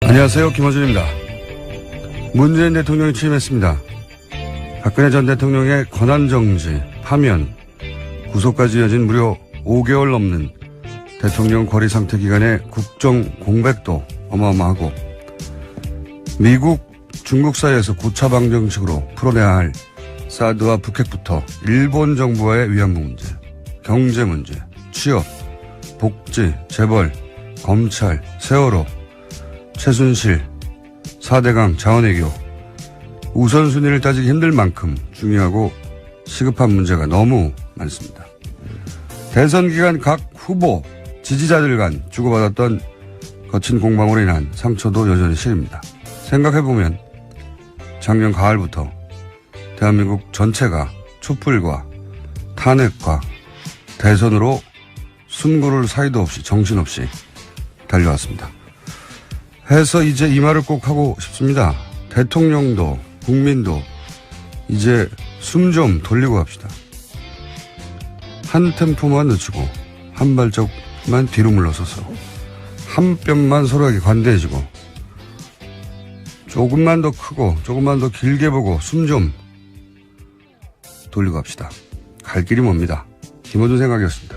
안녕하세요. 김어준입니다. 문재인 대통령이 취임했습니다. 박근혜 전 대통령의 권한정지, 파면, 구속까지 이어진 무려 5개월 넘는 대통령 거리 상태 기간의 국정 공백도 어마어마하고 미국, 중국 사이에서 고차방 정식으로 풀어내야 할 사드와 북핵부터 일본 정부와의 위안부 문제, 경제 문제, 취업, 복지, 재벌, 검찰, 세월호, 최순실, 4대강, 자원외교 우선순위를 따지기 힘들 만큼 중요하고 시급한 문제가 너무 많습니다. 대선 기간 각 후보, 지지자들 간 주고받았던 거친 공방으로 인한 상처도 여전히 시립니다. 생각해보면 작년 가을부터 대한민국 전체가 촛불과 탄핵과 대선으로 숨고를 사이도 없이 정신없이 달려왔습니다. 해서 이제 이 말을 꼭 하고 싶습니다. 대통령도 국민도 이제 숨 좀 돌리고 합시다. 한 템포만 늦추고 한 발짝만 뒤로 물러서서 한 뼘만 서로에게 관대해지고 조금만 더 크고 조금만 더 길게 보고 숨 좀 돌리고 합시다. 갈 길이 멉니다. 김어준 생각이었습니다.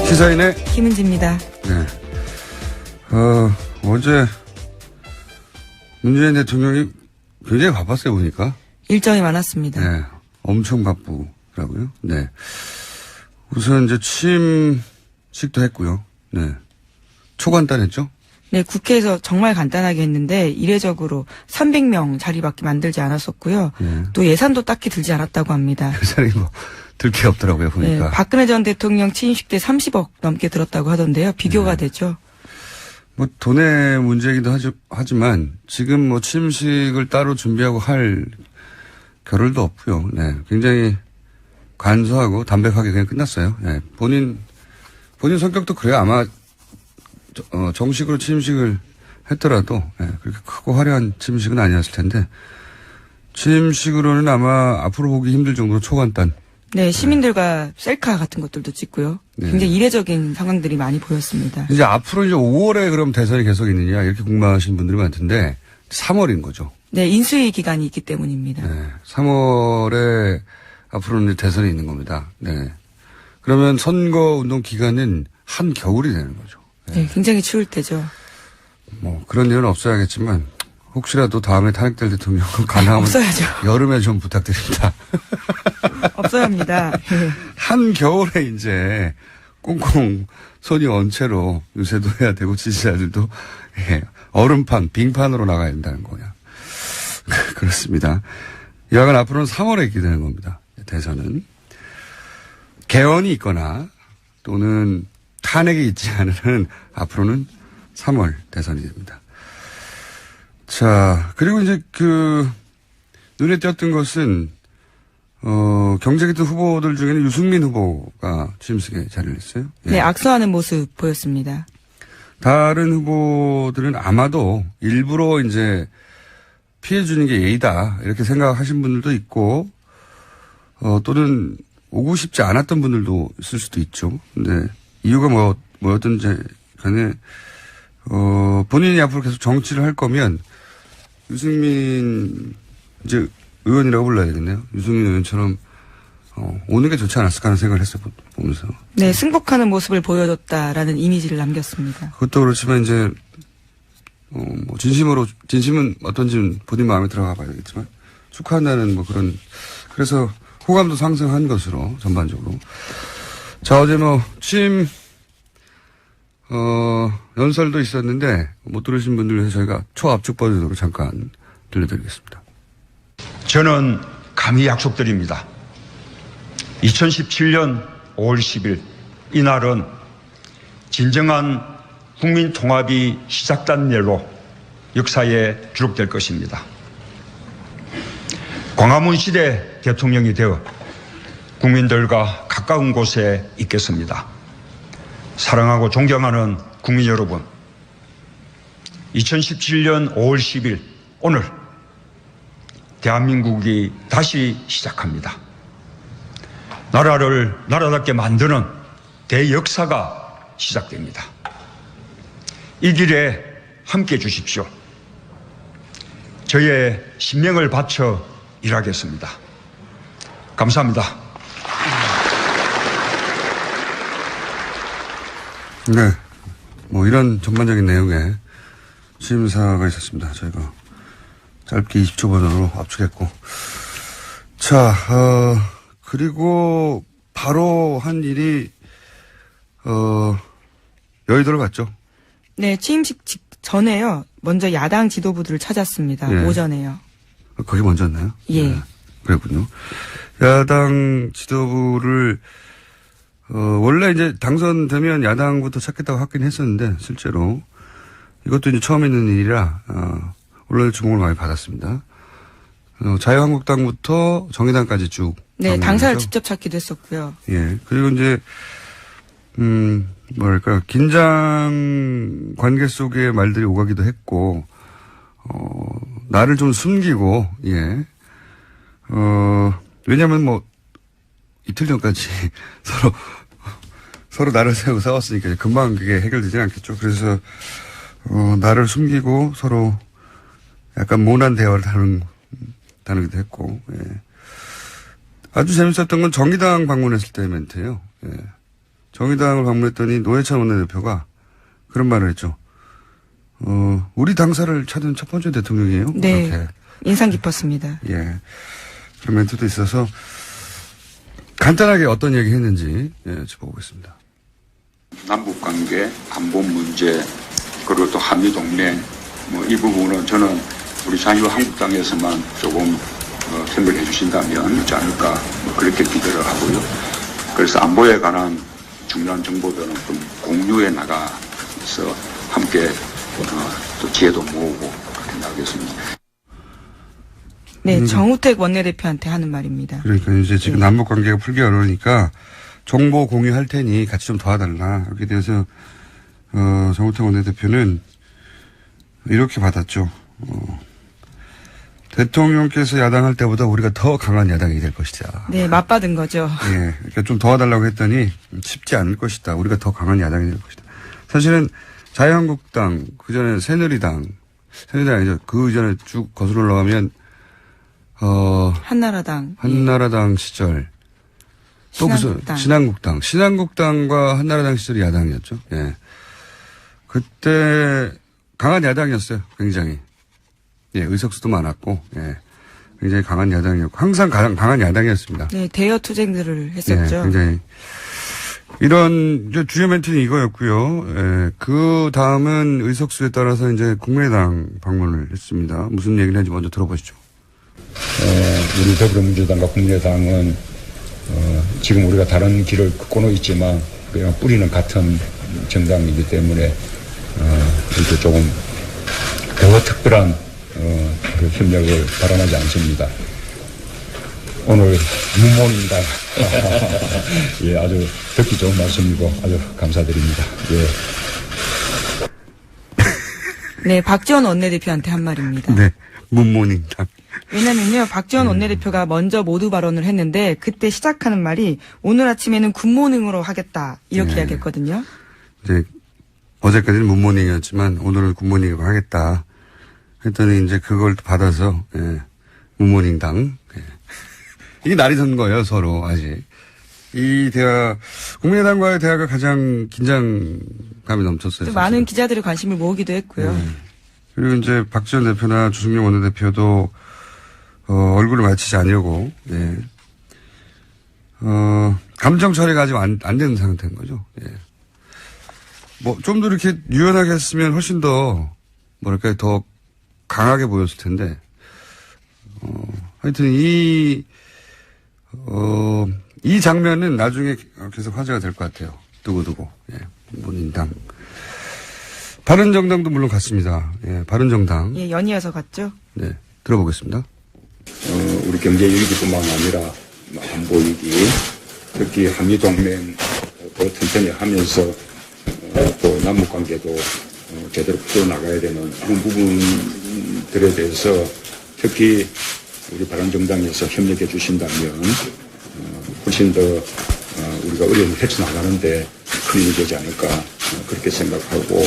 시사인의 김은지입니다. 네. 어제 문재인 대통령이 굉장히 바빴어요, 보니까. 일정이 많았습니다. 네. 엄청 바쁘더라고요. 네. 우선 이제 취임식도 했고요. 네. 초간단했죠? 네, 국회에서 정말 간단하게 했는데 이례적으로 300명 자리밖에 만들지 않았었고요. 네. 또 예산도 딱히 들지 않았다고 합니다. 예산이 뭐 들 게 없더라고요, 보니까. 네, 박근혜 전 대통령 취임식 때 30억 넘게 들었다고 하던데요. 비교가 되죠. 뭐 돈의 문제이기도 하지만 지금 뭐 취임식을 따로 준비하고 할 겨를도 없고요. 네. 굉장히 간소하고 담백하게 그냥 끝났어요. 네. 본인 성격도 그래요. 아마 정식으로 취임식을 했더라도 네. 그렇게 크고 화려한 취임식은 아니었을 텐데 취임식으로는 아마 앞으로 보기 힘들 정도로 초간단. 네, 시민들과 셀카 같은 것들도 찍고요. 네. 굉장히 이례적인 상황들이 많이 보였습니다. 이제 앞으로 이제 5월에 그럼 대선이 계속 있느냐 이렇게 궁금하신 분들이 많던데 3월인 거죠. 네, 인수위 기간이 있기 때문입니다. 네, 3월에 앞으로는 이제 대선이 있는 겁니다. 네. 그러면 선거 운동 기간은 한겨울이 되는 거죠. 네, 굉장히 추울 때죠. 뭐 그런 일은 없어야겠지만 혹시라도 다음에 탄핵될 대통령은 가능하면 없어야죠. 여름에 좀 부탁드립니다. 없어야 합니다. 네. 한겨울에 이제 꽁꽁 손이 언 채로 유세도 해야 되고 지지자들도 예, 얼음판, 빙판으로 나가야 된다는 거냐. 그렇습니다. 여하간 앞으로는 3월에 있게 되는 겁니다. 대선은. 개헌이 있거나 또는 탄핵이 있지 않은 앞으로는 3월 대선이 됩니다. 자, 그리고 이제 눈에 띄었던 것은 경제기득 후보들 중에는 유승민 후보가 취임식에 자리를 했어요. 예. 네, 악수하는 모습 보였습니다. 다른 후보들은 아마도 일부러 이제 피해주는 게 예의다. 이렇게 생각하신 분들도 있고, 또는 오고 싶지 않았던 분들도 있을 수도 있죠. 근데 이유가 뭐였든지 간에, 본인이 앞으로 계속 정치를 할 거면 유승민, 이제 의원이라고 불러야 되겠네요. 유승민 의원처럼 오는 게 좋지 않았을까 하는 생각을 했어요, 보면서. 네, 승복하는 모습을 보여줬다라는 이미지를 남겼습니다. 그것도 그렇지만 이제 뭐 진심은 어떤지는 본인 마음에 들어가 봐야 되겠지만 축하한다는 뭐 그래서 호감도 상승한 것으로 전반적으로. 자, 어제 뭐 취임 연설도 있었는데 못 들으신 분들 위해서 저희가 초압축 버전으로 잠깐 들려드리겠습니다. 저는 감히 약속드립니다. 2017년 5월 10일 이날은 진정한 국민 통합이 시작된 날로 역사에 기록될 것입니다. 광화문 시대 대통령이 되어 국민들과 가까운 곳에 있겠습니다. 사랑하고 존경하는 국민 여러분, 2017년 5월 10일 오늘 대한민국이 다시 시작합니다. 나라를 나라답게 만드는 대역사가 시작됩니다. 이 길에 함께 해 주십시오. 저의 신명을 바쳐 일하겠습니다. 감사합니다. 네. 뭐 이런 전반적인 내용의 취임사가 있었습니다. 저희가 짧게 20초 버전으로 압축했고. 자, 그리고 바로 한 일이, 여의도를 갔죠. 네, 취임식 전에요. 먼저 야당 지도부들을 찾았습니다. 예. 오전에요. 거기 먼저였나요? 예. 네, 그랬군요. 야당 지도부를, 원래 이제 당선되면 야당부터 찾겠다고 하긴 했었는데, 실제로. 이것도 이제 처음 있는 일이라, 언론의 주목을 많이 받았습니다. 자유한국당부터 정의당까지 쭉. 네, 당사를 방문하죠. 직접 찾기도 했었고요. 예. 그리고 이제, 뭐랄까, 긴장 관계 속에 말들이 오가기도 했고, 나를 좀 숨기고, 예. 왜냐면 뭐, 이틀 전까지 서로 나를 세우고 싸웠으니까 금방 그게 해결되진 않겠죠. 그래서, 나를 숨기고 서로 약간 모난 대화를 나누기도 했고, 예. 아주 재밌었던 건 정의당 방문했을 때 멘트예요. 예. 정의당을 방문했더니 노회찬 원내대표가 그런 말을 했죠. 우리 당사를 찾은 첫 번째 대통령이에요. 네. 그렇게. 인상 깊었습니다. 예. 그런 멘트도 있어서 간단하게 어떤 얘기 했는지, 예, 짚어보겠습니다. 남북관계, 안보 문제, 그리고 또 한미동맹, 이 부분은 저는 우리 자유한국당에서만 조금 협력해 주신다면 있지 않을까, 그렇게 기대를 하고요. 그래서 안보에 관한 중요한 정보들은 좀 공유해 나가서 함께 또 지혜도 모으고 그렇게 나가겠습니다. 네, 정우택 원내대표한테 하는 말입니다. 그러니까 이제 지금 남북 관계가 풀기 어려우니까 정보 공유할 테니 같이 좀 도와달라. 이렇게 돼서 정우택 원내대표는 이렇게 받았죠. 대통령께서 야당할 때보다 우리가 더 강한 야당이 될 것이다. 네, 맞받은 거죠. 예, 그러니까 좀 도와달라고 했더니 쉽지 않을 것이다. 우리가 더 강한 야당이 될 것이다. 사실은 자유한국당, 그 전에 새누리당 아니죠. 그 전에 쭉 거슬러 올라가면 한나라당. 한나라당 시절. 또 무슨 신한국당과 한나라당 시절이 야당이었죠. 예. 그때 강한 야당이었어요. 굉장히. 예, 의석수도 많았고, 예. 굉장히 강한 야당이었고, 항상 강한 야당이었습니다. 네, 대여 투쟁들을 했었죠. 예, 굉장히. 이런, 주요 멘트는 이거였고요. 예, 그 다음은 의석수에 따라서 이제 국민의당 방문을 했습니다. 무슨 얘기를 했는지 먼저 들어보시죠. 우리 더불어민주당과 국민의당은 지금 우리가 다른 길을 걷고는 있지만 그냥 뿌리는 같은 정당이기 때문에 이렇게 조금 더 특별한 그 협력을 바라지 않습니다. 오늘 문모입니다. 예, 아주 듣기 좋은 말씀이고 아주 감사드립니다. 예. 네, 박지원 원내대표한테 한 말입니다. 네. 문모닝당. 왜냐면요, 박지원 원내대표가 먼저 모두 발언을 했는데 그때 시작하는 말이 오늘 아침에는 굿모닝으로 하겠다 이렇게 네. 이야기했거든요. 이제 어제까지는 문모닝이었지만 오늘은 굿모닝으로 하겠다. 했더니 이제 그걸 받아서 예, 문모닝당. 예. 이게 날이 선 거예요, 서로 아직. 이 대화, 국민의당과의 대화가 가장 긴장감이 넘쳤어요. 또 많은 기자들의 관심을 모으기도 했고요. 그리고 이제 박지원 대표나 주승용 원내대표도 얼굴을 맞추지 않으려고, 예. 감정 처리가 아직 안 되는 상태인 거죠. 예. 뭐, 좀 더 이렇게 유연하게 했으면 훨씬 더, 뭐랄까, 더 강하게 보였을 텐데, 하여튼 이 장면은 나중에 계속 화제가 될 것 같아요. 두고두고, 예. 문인당. 바른정당도 물론 갔습니다. 예, 바른정당. 예, 연이어서 갔죠. 네, 들어보겠습니다. 우리 경제 위기뿐만 아니라 안보 위기, 특히 한미 동맹 더 튼튼히 하면서 또 남북 관계도 제대로 풀어 나가야 되는 이런 부분들에 대해서 특히 우리 바른정당에서 협력해 주신다면 훨씬 더 우리가 어려움을 헤쳐나가는데 큰 힘이 되지 않을까 그렇게 생각하고.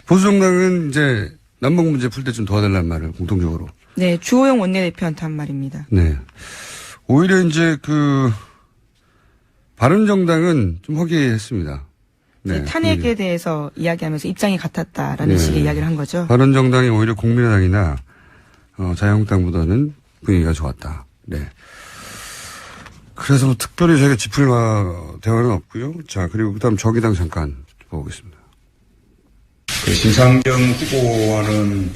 보수정당은 이제 남북 문제 풀 때 좀 도와달라는 말을 공통적으로. 네, 주호영 원내대표한테 한 말입니다. 네. 오히려 이제 바른정당은 좀 허기했습니다. 네. 탄핵에 대해서 이야기하면서 입장이 같았다라는 식의 이야기를 한 거죠. 바른정당이 오히려 국민의당이나 자유한국당보다는 분위기가 좋았다. 네. 그래서 뭐 특별히 저희가 짚을 대화는 없고요. 자, 그리고 그다음 저기당 잠깐 보겠습니다. 신상정 후보와는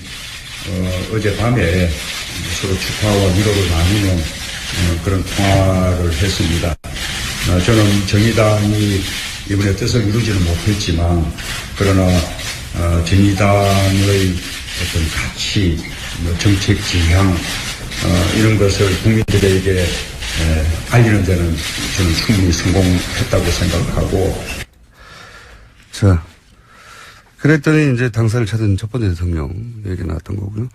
어젯밤에 서로 축하와 위로를 나누는 그런 통화를 했습니다. 저는 정의당이 이번에 뜻을 이루지는 못했지만 그러나 정의당의 어떤 가치, 정책 지향 이런 것을 국민들에게 알리는 데는 저는 충분히 성공했다고 생각하고. 자, 그랬더니 이제 당사를 찾은 첫 번째 대통령 얘기 나왔던 거고요.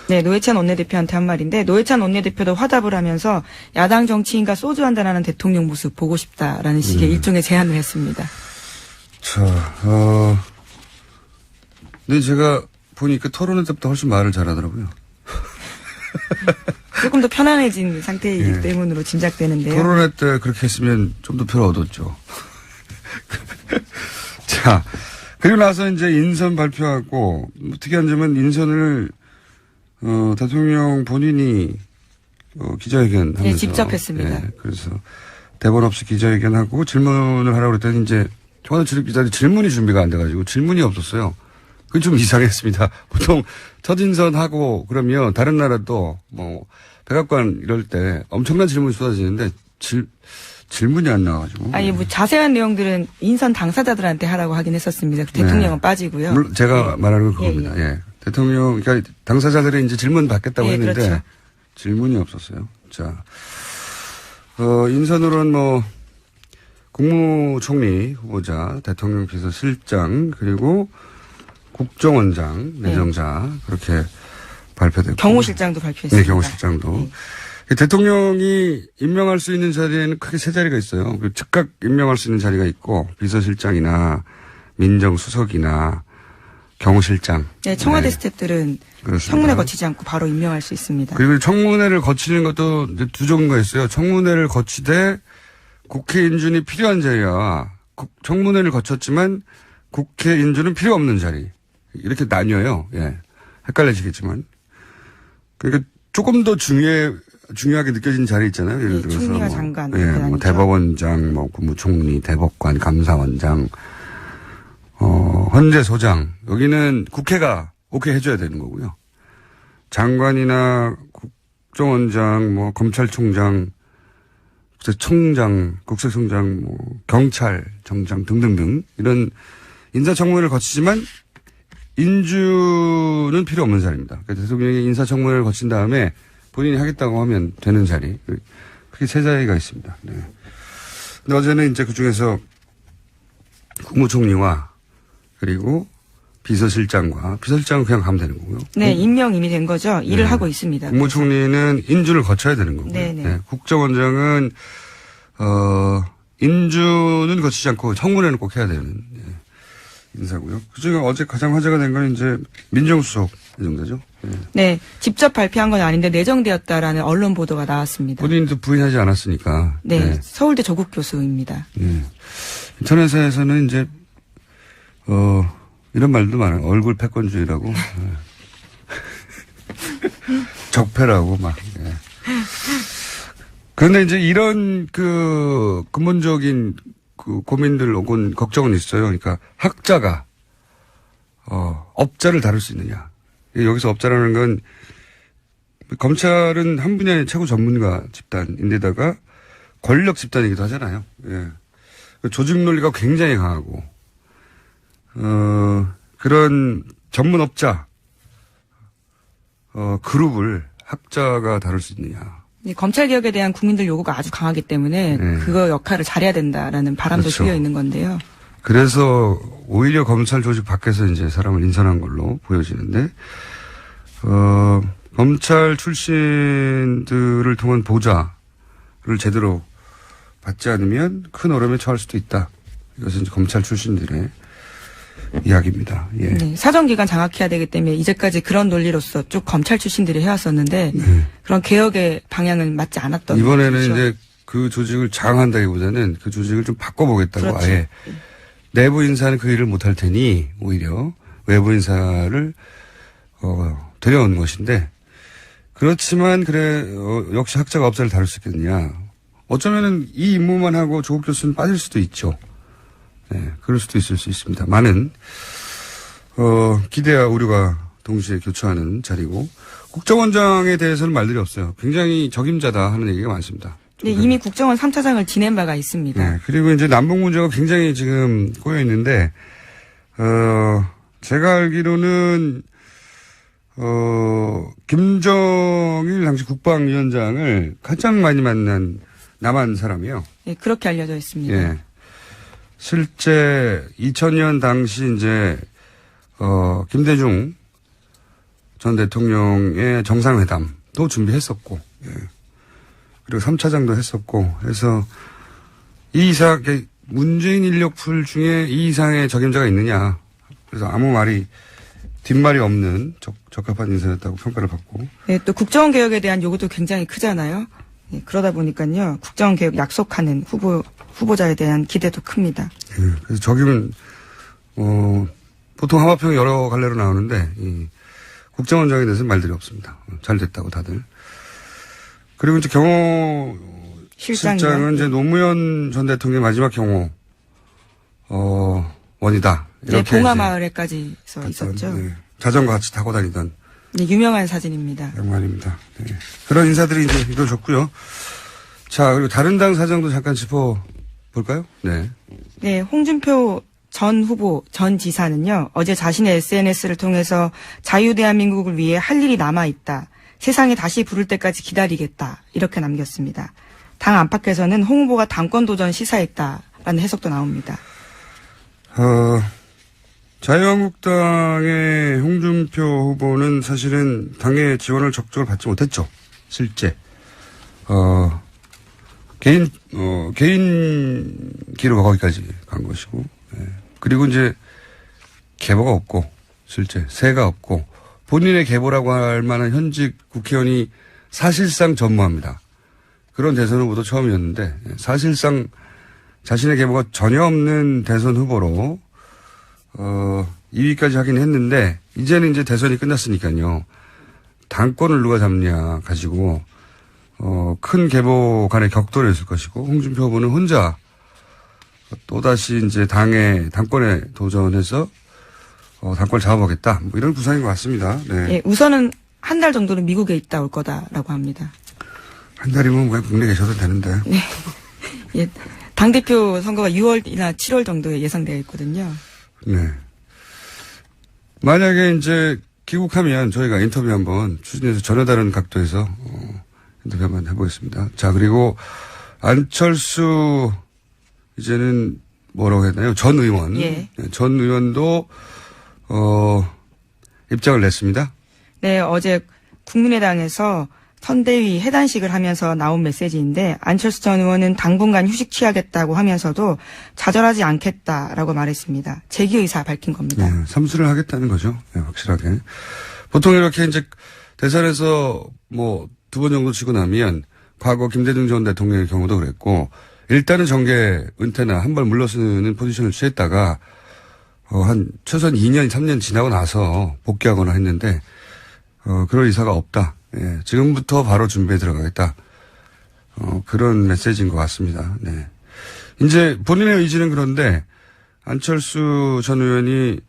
네, 노회찬 원내대표한테 한 말인데 노회찬 원내대표도 화답을 하면서 야당 정치인과 소주 한잔하는 대통령 모습 보고 싶다라는 식의 일종의 제안을 했습니다. 자, 근데 제가 보니까 토론회 때부터 훨씬 말을 잘하더라고요. 조금 더 편안해진 상태이기 때문으로 짐작되는데요. 토론회 때 그렇게 했으면 좀 더 표를 얻었죠. 자, 그리고 나서 이제 인선 발표하고 특이한 점은 인선을 대통령 본인이 기자회견하면서 네, 직접 했습니다. 네, 그래서 대본 없이 기자회견하고 질문을 하라고 그랬더니 이제 청와대 출입기자들이 질문이 준비가 안 돼가지고 질문이 없었어요. 그게 좀 이상했습니다. 보통 첫 인선하고 그러면 다른 나라도 뭐 백악관 이럴 때 엄청난 질문이 쏟아지는데 질문이 안 나와가지고. 아니, 뭐 자세한 내용들은 인선 당사자들한테 하라고 하긴 했었습니다. 대통령은 빠지고요. 물론 제가 말하는 건 그겁니다. 예. 대통령, 그러니까 당사자들이 이제 질문 받겠다고 했는데 그렇죠. 질문이 없었어요. 자, 인선으로는 뭐 국무총리 후보자, 대통령 비서실장 그리고 국정원장, 내정자 그렇게 발표됐고. 경호실장도 발표했습니다. 네, 경호실장도. 대통령이 임명할 수 있는 자리에는 크게 세 자리가 있어요. 즉각 임명할 수 있는 자리가 있고 비서실장이나 민정수석이나 경호실장. 네, 청와대 스태프들은 그렇습니다. 청문회 거치지 않고 바로 임명할 수 있습니다. 그리고 청문회를 거치는 것도 이제 두 종류가 있어요. 청문회를 거치되 국회 인준이 필요한 자리와 청문회를 거쳤지만 국회 인준은 필요 없는 자리. 이렇게 나뉘어요. 예. 헷갈리시겠지만. 그러니까 조금 더 중요하게 느껴지는 자리 있잖아요. 예를 들어서. 총리와 뭐, 장관. 예, 뭐 대법원장, 뭐 국무총리, 대법관, 감사원장, 헌재소장. 여기는 국회가 오케이 해줘야 되는 거고요. 장관이나 국정원장, 뭐 검찰총장, 국세청장, 뭐 경찰청장 등등등 이런 인사청문회를 거치지만 인주는 필요 없는 자리입니다. 그러니까 대통령이 인사청문회를 거친 다음에 본인이 하겠다고 하면 되는 자리. 그게 세 자리가 있습니다. 네. 근데 어제는 이제 그 중에서 국무총리와 그리고 비서실장은 그냥 가면 되는 거고요. 네, 임명 이미 된 거죠. 일을 하고 있습니다. 국무총리는 인준을 거쳐야 되는 거고요. 네, 국정원장은 인준은 거치지 않고 청문회는 꼭 해야 되는 인사고요. 그중에 어제 가장 화제가 된 건 이제 민정수석 내정자죠. 네, 직접 발표한 건 아닌데 내정되었다라는 언론 보도가 나왔습니다. 본인도 부인하지 않았으니까. 네, 서울대 조국 교수입니다. 네. 인터넷에서는 이제 이런 말도 많아요. 얼굴 패권주의라고. 적폐라고 막. 예. 그런데 이제 이런 근본적인 고민들 혹은 걱정은 있어요. 그러니까 학자가 업자를 다룰 수 있느냐. 여기서 업자라는 건 검찰은 한 분야의 최고 전문가 집단인데다가 권력 집단이기도 하잖아요. 예. 조직 논리가 굉장히 강하고 그런 전문 업자 그룹을 학자가 다룰 수 있느냐. 검찰 개혁에 대한 국민들 요구가 아주 강하기 때문에 그거 역할을 잘해야 된다라는 바람도 그렇죠. 실려 있는 건데요. 그래서 오히려 검찰 조직 밖에서 이제 사람을 인선한 걸로 보여지는데 검찰 출신들을 통한 보좌를 제대로 받지 않으면 큰 어려움에 처할 수도 있다. 이것은 이제 검찰 출신들의 이야기입니다. 예. 네, 사정기관 장악해야 되기 때문에 이제까지 그런 논리로서 쭉 검찰 출신들이 해왔었는데 그런 개혁의 방향은 맞지 않았던 이번에는 거죠. 이제 그 조직을 장악한다기보다는 그 조직을 좀 바꿔보겠다고 그렇죠. 아예 내부 인사는 그 일을 못할 테니 오히려 외부 인사를 데려온 것인데 그렇지만 역시 학자가 업사를 다룰 수 있겠느냐. 어쩌면은 이 임무만 하고 조국 교수는 빠질 수도 있죠. 네, 그럴 수도 있을 수 있습니다. 많은 기대와 우려가 동시에 교차하는 자리고 국정원장에 대해서는 말들이 없어요. 굉장히 적임자다 하는 얘기가 많습니다. 네, 이미 국정원 3차장을 지낸 바가 있습니다. 네, 그리고 이제 남북 문제가 굉장히 지금 꼬여 있는데 제가 알기로는 김정일 당시 국방위원장을 가장 많이 만난 남한 사람이에요. 네, 그렇게 알려져 있습니다. 예. 실제 2000년 당시 이제 김대중 전 대통령의 정상회담도 준비했었고, 예. 그리고 3차장도 했었고, 해서 이 이상 문재인 인력풀 중에 이 이상의 적임자가 있느냐. 그래서 아무 말이 뒷말이 없는 적합한 인사였다고 평가를 받고. 네, 또 국정원 개혁에 대한 요구도 굉장히 크잖아요. 네, 그러다 보니까요, 국정원 개혁 약속하는 후보자에 대한 기대도 큽니다. 예, 그래서 적임은 보통 하마평 여러 갈래로 나오는데 이 국정원장에 대해서는 말들이 없습니다. 잘 됐다고 다들. 그리고 이제 경호 실장은 이제 노무현 전 대통령의 마지막 경호 원이다. 네, 이렇게 봉화마을에까지 갔던, 있었죠. 네, 자전거 같이 타고 다니던 네, 유명한 사진입니다. 양반입니다. 네. 그런 인사들이 이제 이루어졌고요. 자, 그리고 다른 당 사정도 잠깐 짚어볼까요? 네. 네, 홍준표 전 후보, 전 지사는요, 어제 자신의 SNS를 통해서 자유대한민국을 위해 할 일이 남아있다. 세상이 다시 부를 때까지 기다리겠다. 이렇게 남겼습니다. 당 안팎에서는 홍 후보가 당권 도전 시사했다라는 해석도 나옵니다. 자유한국당의 홍준표 후보는 사실은 당의 지원을 적극적으로 받지 못했죠. 실제. 개인 기로가 거기까지 간 것이고. 예. 그리고 이제 계보가 없고, 실제. 새가 없고, 본인의 계보라고 할 만한 현직 국회의원이 사실상 전무합니다. 그런 대선 후보도 처음이었는데, 사실상 자신의 계보가 전혀 없는 대선 후보로 2위까지 하긴 했는데 이제는 이제 대선이 끝났으니까요. 당권을 누가 잡냐 가지고 큰 계보 간의 격돌이 있을 것이고 홍준표 후보는 혼자 또다시 이제 당권에 도전해서 당권을 잡아보겠다. 뭐 이런 구상인 것 같습니다. 네. 예, 우선은 한 달 정도는 미국에 있다 올 거다라고 합니다. 한 달이면 그냥 국내에 계셔도 되는데. 네. 예, 당대표 선거가 6월이나 7월 정도에 예상되어 있거든요. 네. 만약에 이제 귀국하면 저희가 인터뷰 한번 추진해서 전혀 다른 각도에서 인터뷰 한번 해보겠습니다. 자, 그리고 안철수 이제는 뭐라고 했나요? 전 의원. 예. 네, 전 의원도 입장을 냈습니다. 네, 어제 국민의당에서 선대위 해단식을 하면서 나온 메시지인데 안철수 전 의원은 당분간 휴식 취하겠다고 하면서도 좌절하지 않겠다라고 말했습니다. 재기 의사 밝힌 겁니다. 네, 삼수를 하겠다는 거죠. 네, 확실하게. 보통 이렇게 이제 대선에서 뭐 2번 정도 치고 나면 과거 김대중 전 대통령의 경우도 그랬고 일단은 정계 은퇴나 한 발 물러서는 포지션을 취했다가 한 최소한 2년, 3년 지나고 나서 복귀하거나 했는데 그럴 의사가 없다. 예, 지금부터 바로 준비에 들어가겠다. 그런 메시지인 것 같습니다. 네. 이제 본인의 의지는 그런데 안철수 전 의원이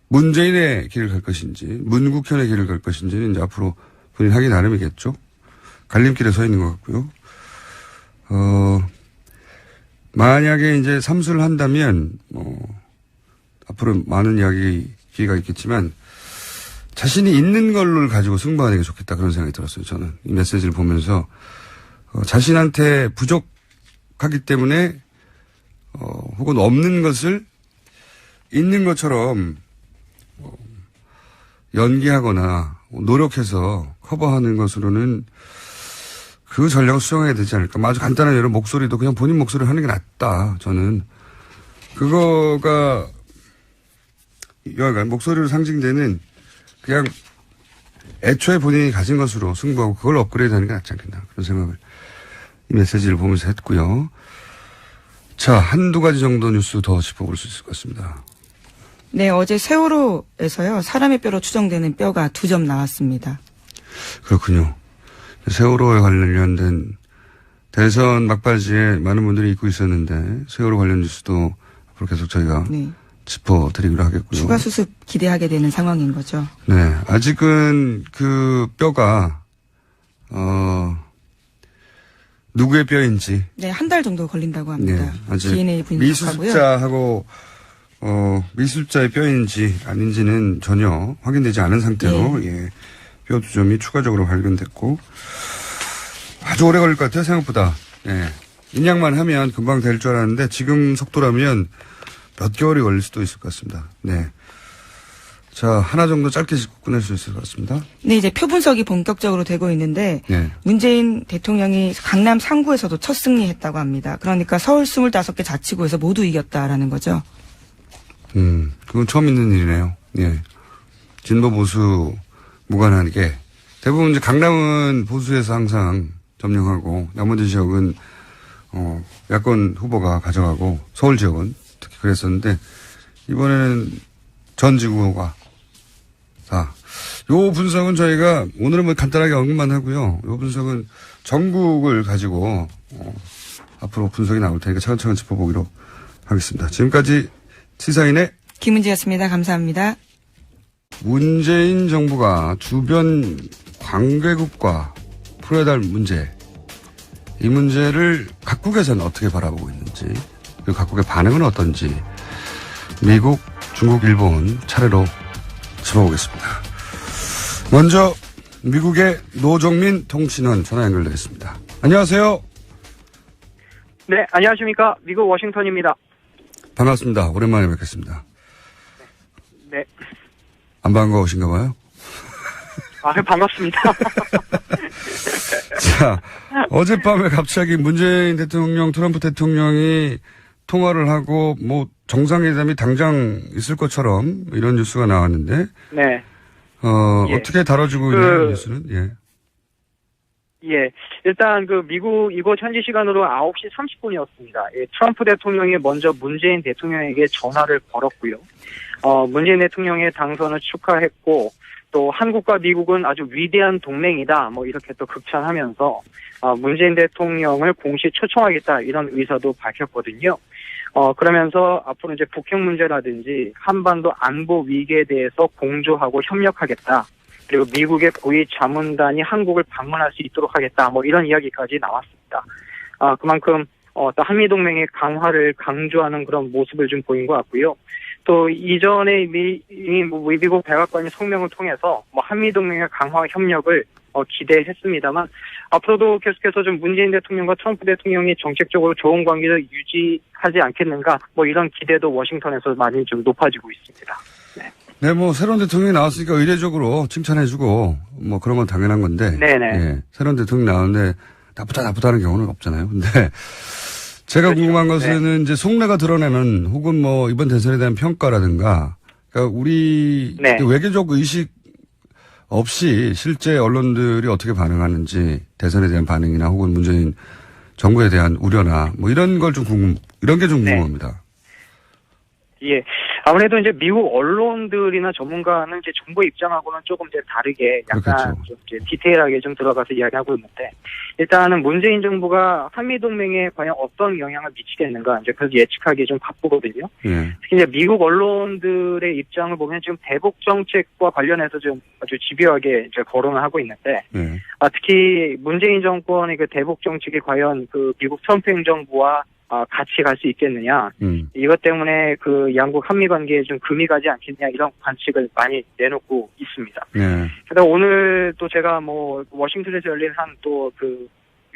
문재인의 길을 갈 것인지 문국현의 길을 갈 것인지는 이제 앞으로 본인 하기 나름이겠죠. 갈림길에 서 있는 것 같고요. 만약에 이제 삼수를 한다면 앞으로 많은 이야기 기회가 있겠지만 자신이 있는 걸로 가지고 승부하는 게 좋겠다 그런 생각이 들었어요. 저는 이 메시지를 보면서 자신한테 부족하기 때문에 혹은 없는 것을 있는 것처럼 연기하거나 노력해서 커버하는 것으로는 그 전략을 수정해야 되지 않을까. 아주 간단한 예로 목소리도 그냥 본인 목소리를 하는 게 낫다. 저는 그거가 여하간 목소리로 상징되는 그냥 애초에 본인이 가진 것으로 승부하고 그걸 업그레이드하는 게 낫지 않겠나 그런 생각을 이 메시지를 보면서 했고요. 자, 한두 가지 정도 뉴스 더 짚어볼 수 있을 것 같습니다. 네, 어제 세월호에서요. 사람의 뼈로 추정되는 뼈가 2점 나왔습니다. 그렇군요. 세월호에 관련된 대선 막바지에 많은 분들이 잊고 있었는데 세월호 관련 뉴스도 앞으로 계속 저희가 네. 짚어드리기로 하겠고요. 추가 수습 기대하게 되는 상황인 거죠. 네, 아직은 그 뼈가 누구의 뼈인지 네, 한 달 정도 걸린다고 합니다. 네, 아직 DNA 분석하고요. 미수습자하고 미수습자의 뼈인지 아닌지는 전혀 확인되지 않은 상태로 예, 뼈 2점이 추가적으로 발견됐고 아주 오래 걸릴 것 같아요. 생각보다. 예. 인양만 하면 금방 될 줄 알았는데 지금 속도라면 몇 개월이 걸릴 수도 있을 것 같습니다. 네. 자, 하나 정도 짧게 짚고 끝낼 수 있을 것 같습니다. 네, 이제 표 분석이 본격적으로 되고 있는데 네. 문재인 대통령이 강남 3구에서도 첫 승리했다고 합니다. 그러니까 서울 25개 자치구에서 모두 이겼다라는 거죠. 그건 처음 있는 일이네요. 예. 진보 보수 무관하게 대부분 이제 강남은 보수에서 항상 점령하고 나머지 지역은 야권 후보가 가져가고 서울 지역은 특히 그랬었는데 이번에는 전 지구가 요 분석은 저희가 오늘은 뭐 간단하게 언급만 하고요. 요 분석은 전국을 가지고 앞으로 분석이 나올 테니까 차근차근 짚어보기로 하겠습니다. 지금까지 시사인의 김은지였습니다. 감사합니다. 문재인 정부가 주변 관계국과 풀어야 할 문제, 이 문제를 각국에서는 어떻게 바라보고 있는지, 그리고 각국의 반응은 어떤지, 미국, 중국, 일본 차례로 짚어보겠습니다. 먼저 미국의 노정민 통신원 전화 연결되어 있습니다. 안녕하세요. 네, 안녕하십니까. 미국 워싱턴입니다. 반갑습니다. 오랜만에 뵙겠습니다. 네. 안 반가우신가 봐요? 반갑습니다. 자, 어젯밤에 갑자기 문재인 대통령, 트럼프 대통령이 통화를 하고 뭐 정상회담이 당장 있을 것처럼 이런 뉴스가 나왔는데, 네. 예. 어떻게 다뤄지고 있는 뉴스는? 예. 예. 일단 미국 이곳 현지 시간으로 9시 30분이었습니다. 예, 트럼프 대통령이 먼저 문재인 대통령에게 전화를 걸었고요. 문재인 대통령의 당선을 축하했고, 또 한국과 미국은 아주 위대한 동맹이다, 뭐 이렇게 또 극찬하면서, 문재인 대통령을 공식 초청하겠다, 이런 의사도 밝혔거든요. 그러면서 앞으로 이제 북핵 문제라든지 한반도 안보 위기에 대해서 공조하고 협력하겠다. 그리고 미국의 고위 자문단이 한국을 방문할 수 있도록 하겠다. 뭐 이런 이야기까지 나왔습니다. 그만큼 또 한미동맹의 강화를 강조하는 그런 모습을 좀 보인 것 같고요. 또 이전에 미국 백악관이 성명을 통해서 뭐 한미동맹의 강화 협력을 기대했습니다만 앞으로도 계속해서 좀 문재인 대통령과 트럼프 대통령이 정책적으로 좋은 관계를 유지하지 않겠는가 뭐 이런 기대도 워싱턴에서 많이 좀 높아지고 있습니다. 네, 뭐 새로운 대통령이 나왔으니까 의례적으로 칭찬해주고 뭐 그런 건 당연한 건데, 네네. 예, 새로운 대통령이 나오는데 나쁘다는 경우는 없잖아요. 근데 제가 그렇죠. 궁금한 것은 이제 속내가 드러내는 혹은 뭐 이번 대선에 대한 평가라든가, 그러니까 우리 외교적 의식 없이 실제 언론들이 어떻게 반응하는지 대선에 대한 반응이나 혹은 문재인 정부에 대한 우려나 뭐 이런 걸 좀 이런 게 좀 궁금합니다. 예. 아무래도 이제 미국 언론들이나 전문가는 이제 정부 입장하고는 조금 이제 다르게 약간 좀 이제 디테일하게 좀 들어가서 이야기하고 있는데, 일단은 문재인 정부가 한미동맹에 과연 어떤 영향을 미치겠는가, 이제 그래서 예측하기 좀 바쁘거든요. 예. 특히 이제 미국 언론들의 입장을 보면 지금 대북 정책과 관련해서 좀 아주 집요하게 이제 거론을 하고 있는데, 예. 특히 문재인 정권의 그 대북 정책이 과연 그 미국 트럼프 행정부와 같이 갈 수 있겠느냐. 이것 때문에 그 양국 한미 관계에 좀 금이 가지 않겠냐, 이런 관측을 많이 내놓고 있습니다. 네. 그래서 오늘 또 제가 뭐 워싱턴에서 열린 한 또 그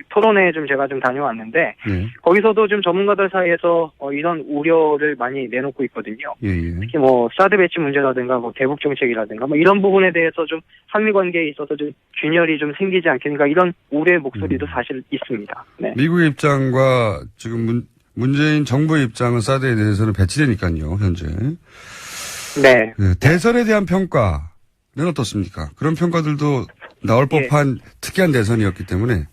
토론회 좀 제가 좀 다녀왔는데 예. 거기서도 좀 전문가들 사이에서 이런 우려를 많이 내놓고 있거든요. 예, 예. 특히 뭐 사드 배치 문제라든가 뭐 대북 정책이라든가 뭐 이런 부분에 대해서 좀 한미 관계에 있어서 좀 균열이 좀 생기지 않겠는가 이런 우려의 목소리도 사실 있습니다. 네. 미국의 입장과 지금 문재인 정부의 입장은 사드에 대해서는 배치되니까요, 현재. 네. 그 대선에 대한 평가는 어떻습니까? 그런 평가들도 나올 법한 특이한 대선이었기 때문에.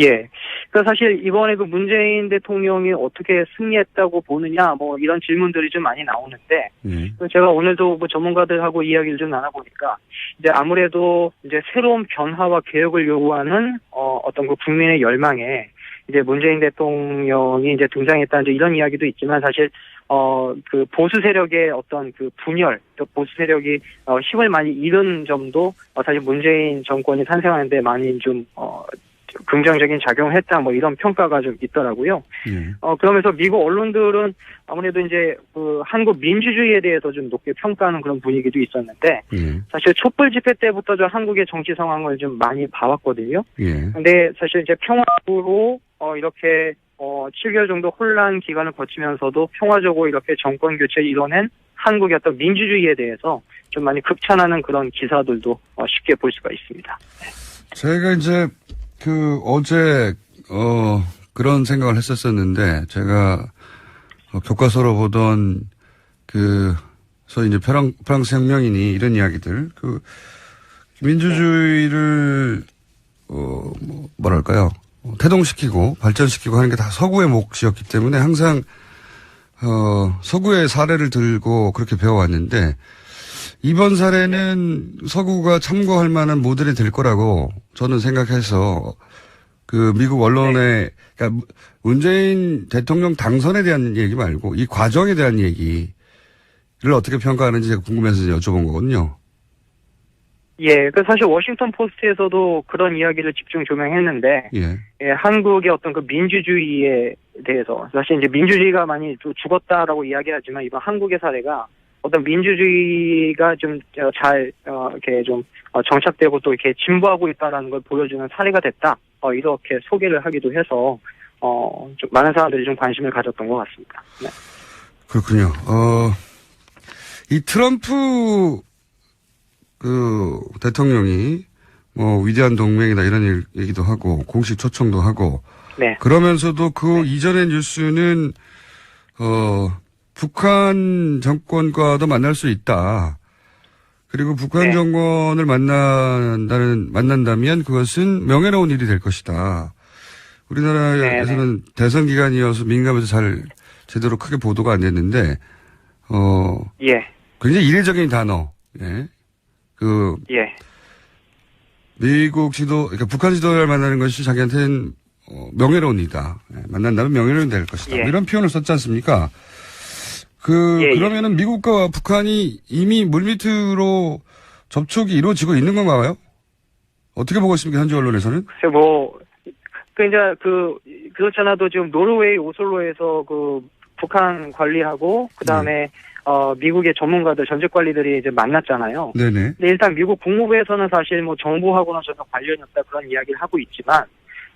예. 그 사실 이번에 그 문재인 대통령이 어떻게 승리했다고 보느냐 뭐 이런 질문들이 좀 많이 나오는데 예. 제가 오늘도 뭐 전문가들하고 이야기를 좀 나눠보니까 이제 아무래도 이제 새로운 변화와 개혁을 요구하는 어떤 그 국민의 열망에 이제 문재인 대통령이 이제 등장했다 이제 이런 이야기도 있지만 사실 그 보수 세력의 어떤 그 분열, 또 보수 세력이 힘을 많이 잃은 점도 사실 문재인 정권이 탄생하는데 많이 좀 긍정적인 작용을 했다 뭐 이런 평가가 좀 있더라고요. 그러면서 미국 언론들은 아무래도 이제 그 한국 민주주의에 대해서 좀 높게 평가하는 그런 분위기도 있었는데 사실 촛불 집회 때부터 좀 한국의 정치 상황을 좀 많이 봐왔거든요. 근데 사실 이제 평화적으로 이렇게 7개월 정도 혼란 기간을 거치면서도 평화적으로 이렇게 정권 교체를 이뤄낸 한국의 어떤 민주주의에 대해서 좀 많이 극찬하는 그런 기사들도 쉽게 볼 수가 있습니다. 제가 이제 어제 그런 생각을 했었었는데 제가 교과서로 보던 소위 이제 프랑스 혁명인이 이런 이야기들 민주주의를 뭐랄까요? 태동시키고 발전시키고 하는 게 다 서구의 몫이었기 때문에 항상 서구의 사례를 들고 그렇게 배워왔는데 이번 사례는 서구가 참고할 만한 모델이 될 거라고 저는 생각해서 미국 언론에 그러니까 문재인 대통령 당선에 대한 얘기 말고 이 과정에 대한 얘기를 어떻게 평가하는지 제가 궁금해서 여쭤본 거거든요. 예, 사실 워싱턴 포스트에서도 그런 이야기를 집중 조명했는데, 한국의 어떤 그 민주주의에 대해서, 사실 이제 민주주의가 많이 좀 죽었다라고 이야기하지만, 이번 한국의 사례가 어떤 민주주의가 좀 잘, 이렇게 좀 정착되고 또 이렇게 진보하고 있다라는 걸 보여주는 사례가 됐다. 이렇게 소개를 하기도 해서, 좀 많은 사람들이 좀 관심을 가졌던 것 같습니다. 네. 그렇군요. 이 트럼프 대통령이 위대한 동맹이다 이런 얘기도 하고 공식 초청도 하고 그러면서도 이전의 뉴스는 북한 정권과도 만날 수 있다. 그리고 북한 정권을 만난다면 그것은 명예로운 일이 될 것이다. 우리나라에서는 대선 기간이어서 민감해서 제대로 크게 보도가 안 됐는데 굉장히 이례적인 단어. 미국 그러니까 북한 지도자를 만나는 것이 자기한테는 명예로운 일이다. 만난다면 명예로운 될 것이다. 이런 표현을 썼지 않습니까? 그러면은 미국과 북한이 이미 물밑으로 접촉이 이루어지고 있는 건가요? 어떻게 보고 있습니까? 현지 언론에서는? 그렇잖아도 지금 노르웨이 오슬로에서 북한 관리하고 그다음에 미국의 전문가들, 전직 관리들이 이제 만났잖아요. 네네. 근데 일단 미국 국무부에서는 사실 정부하고는 전혀 관련이 없다 그런 이야기를 하고 있지만,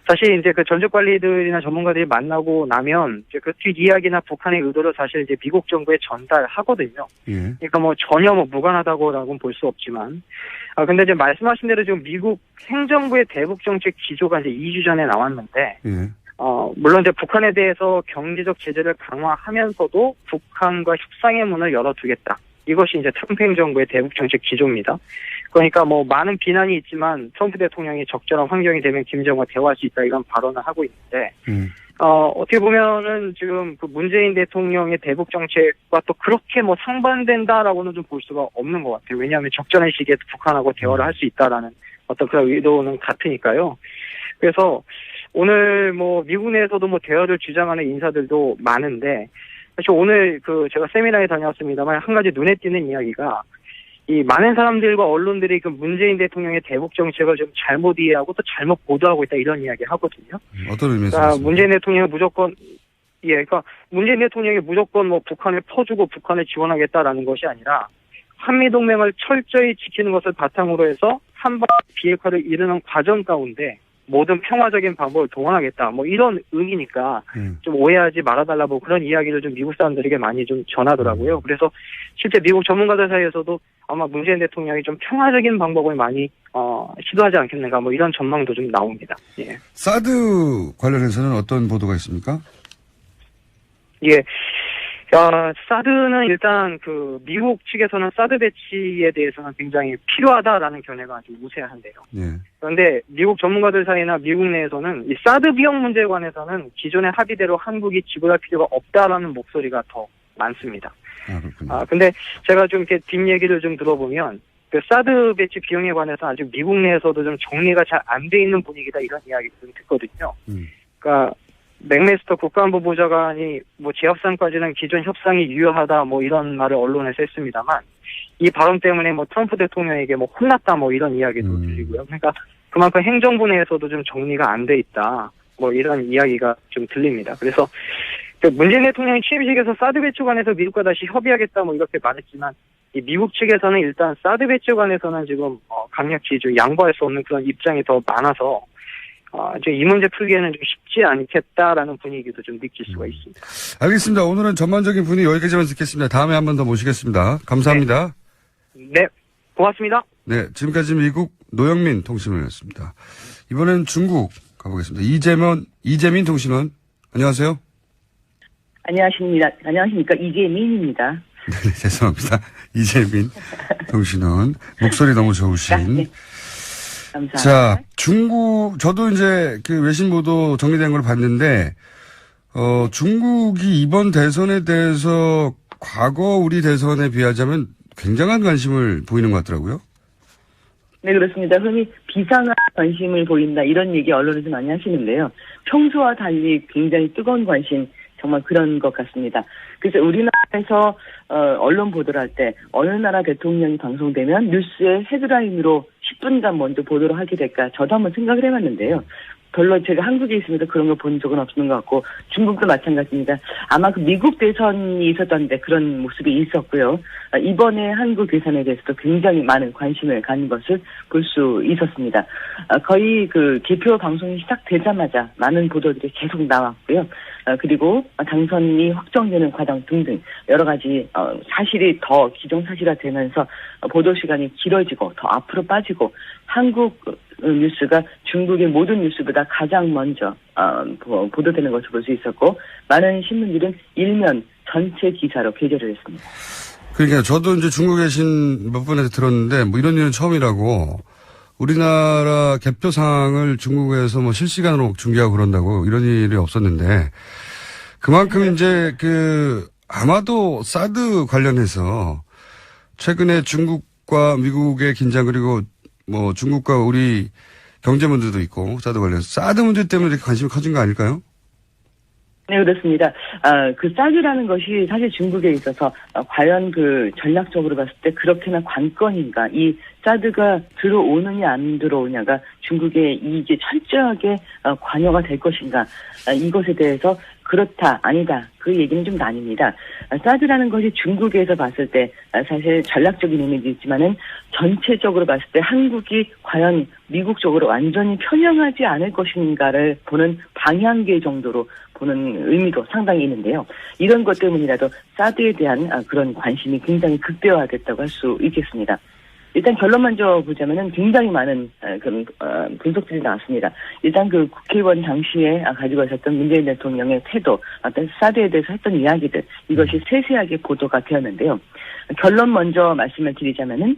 사실 이제 그 전직 관리들이나 전문가들이 만나고 나면 이제 그 뒷 이야기나 북한의 의도를 사실 이제 미국 정부에 전달하거든요. 그러니까 전혀 무관하다고라고는 볼 수 없지만, 근데 이제 말씀하신 대로 지금 미국 행정부의 대북 정책 기조가 이제 2주 전에 나왔는데, 물론 이제 북한에 대해서 경제적 제재를 강화하면서도 북한과 협상의 문을 열어두겠다. 이것이 이제 트럼프 행정부의 대북 정책 기조입니다. 그러니까 많은 비난이 있지만 트럼프 대통령이 적절한 환경이 되면 김정은과 대화할 수 있다 이런 발언을 하고 있는데, 어떻게 보면은 지금 문재인 대통령의 대북 정책과 또 그렇게 상반된다라고는 좀 볼 수가 없는 것 같아요. 왜냐하면 적절한 시기에 북한하고 대화를 할 수 있다라는 어떤 그런 의도는 같으니까요. 그래서 오늘 미국 내에서도 대화를 주장하는 인사들도 많은데, 사실 오늘 제가 세미나에 다녀왔습니다만 한 가지 눈에 띄는 이야기가 이 많은 사람들과 언론들이 문재인 대통령의 대북 정책을 좀 잘못 이해하고 또 잘못 보도하고 있다 이런 이야기 하거든요. 어떤 의미에서? 그러니까 문재인 대통령이 그러니까 문재인 대통령이 무조건 북한을 퍼주고 북한을 지원하겠다라는 것이 아니라 한미 동맹을 철저히 지키는 것을 바탕으로 해서 한반 비핵화를 이루는 과정 가운데 모든 평화적인 방법을 동원하겠다. 뭐 이런 의미니까 좀 오해하지 말아달라고 그런 이야기를 좀 미국 사람들에게 많이 좀 전하더라고요. 그래서 실제 미국 전문가들 사이에서도 아마 문재인 대통령이 좀 평화적인 방법을 많이 시도하지 않겠는가 뭐 이런 전망도 좀 나옵니다. 예. 사드 관련해서는 어떤 보도가 있습니까? 예. 사드는 일단 그 미국 측에서는 사드 배치에 대해서는 굉장히 필요하다라는 견해가 아주 우세한데요. 네. 그런데 미국 전문가들 사이나 미국 내에서는 이 사드 비용 문제에 관해서는 기존의 합의대로 한국이 지불할 필요가 없다라는 목소리가 더 많습니다. 그렇군요. 근데 제가 좀 이렇게 뒷얘기를 좀 들어보면 그 사드 배치 비용에 관해서 아직 미국 내에서도 좀 정리가 잘 안 돼 있는 분위기다 이런 이야기를 좀 듣거든요. 그러니까 맥메스터 국가안보보좌관이 뭐 재협상까지는 기존 협상이 유효하다 뭐 이런 말을 언론에서 했습니다만 이 발언 때문에 뭐 트럼프 대통령에게 뭐 혼났다 뭐 이런 이야기도 들리고요. 그러니까 그만큼 행정부 내에서도 좀 정리가 안 돼 있다 뭐 이런 이야기가 좀 들립니다. 그래서 그 문재인 대통령이 취임식에서 사드 배치 관해서 미국과 다시 협의하겠다 뭐 이렇게 말했지만 이 미국 측에서는 일단 사드 배치 관해서는 지금 강력히 좀 양보할 수 없는 그런 입장이 더 많아서 이 문제 풀기에는 좀 쉽지 않겠다라는 분위기도 좀 느낄 수가 있습니다. 알겠습니다. 오늘은 전반적인 분위기 여기까지만 듣겠습니다. 다음에 한 번 더 모시겠습니다. 감사합니다. 네, 고맙습니다. 네, 지금까지 미국 노영민 통신원이었습니다. 이번엔 중국 가보겠습니다. 이재민 통신원, 안녕하세요. 안녕하십니까. 이재민입니다. 네, 죄송합니다. 이재민 통신원. 목소리 너무 좋으신. 네. 감사합니다. 자, 저도 이제 그 외신 보도 정리된 걸 봤는데, 중국이 이번 대선에 대해서 과거 우리 대선에 비하자면 굉장한 관심을 보이는 것 같더라고요. 네, 그렇습니다. 흔히 비상한 관심을 보인다 이런 얘기 언론에서 많이 하시는데요. 평소와 달리 굉장히 뜨거운 관심, 정말 그런 것 같습니다. 그래서 우리나라에서 언론 보도를 할 때 어느 나라 대통령이 방송되면 뉴스의 헤드라인으로 10분간 먼저 보도를 하게 될까 저도 한번 생각을 해봤는데요. 별로 제가 한국에 있으면서 그런 걸 본 적은 없는 것 같고 중국도 마찬가지입니다. 아마 그 미국 대선이 있었던데 그런 모습이 있었고요. 이번에 한국 대선에 대해서도 굉장히 많은 관심을 갖는 것을 볼 수 있었습니다. 거의 그 개표 방송이 시작되자마자 많은 보도들이 계속 나왔고요. 그리고 당선이 확정되는 과정 등등 여러 가지 사실이 더 기정사실화되면서 보도 시간이 길어지고 더 앞으로 빠지고 한국 뉴스가 중국의 모든 뉴스보다 가장 먼저 보도되는 것을 볼 수 있었고 많은 신문들은 일면 전체 기사로 게재를 했습니다. 그러니까 저도 이제 중국에 계신 몇 분한테 들었는데 뭐 이런 일은 처음이라고 우리나라 개표 상황을 중국에서 뭐 실시간으로 중계하고 그런다고 이런 일이 없었는데 그만큼 이제 아마도 사드 관련해서 최근에 중국과 미국의 긴장 그리고 뭐 중국과 우리 경제 문제도 있고 사드 관련해서 사드 문제 때문에 이렇게 관심이 커진 거 아닐까요? 네, 그렇습니다. 그 사드라는 것이 사실 중국에 있어서 과연 그 전략적으로 봤을 때 그렇게나 관건인가, 이 사드가 들어오느냐 안 들어오냐가 중국의 이익에 철저하게 관여가 될 것인가, 이것에 대해서 그렇다, 아니다, 그 얘기는 좀 나뉩니다. 사드라는 것이 중국에서 봤을 때 사실 전략적인 의미도 있지만은 전체적으로 봤을 때 한국이 과연 미국 쪽으로 완전히 편향하지 않을 것인가를 보는 방향계 정도로 보는 의미도 상당히 있는데요. 이런 것 때문이라도 사드에 대한 그런 관심이 굉장히 극대화됐다고 할 수 있겠습니다. 일단 결론 먼저 보자면은 굉장히 많은 그런 분석들이 나왔습니다. 일단 그 국회의원 당시에 가지고 있었던 문재인 대통령의 태도, 어떤 사드에 대해서 했던 이야기들, 이것이 세세하게 보도가 되었는데요. 결론 먼저 말씀을 드리자면은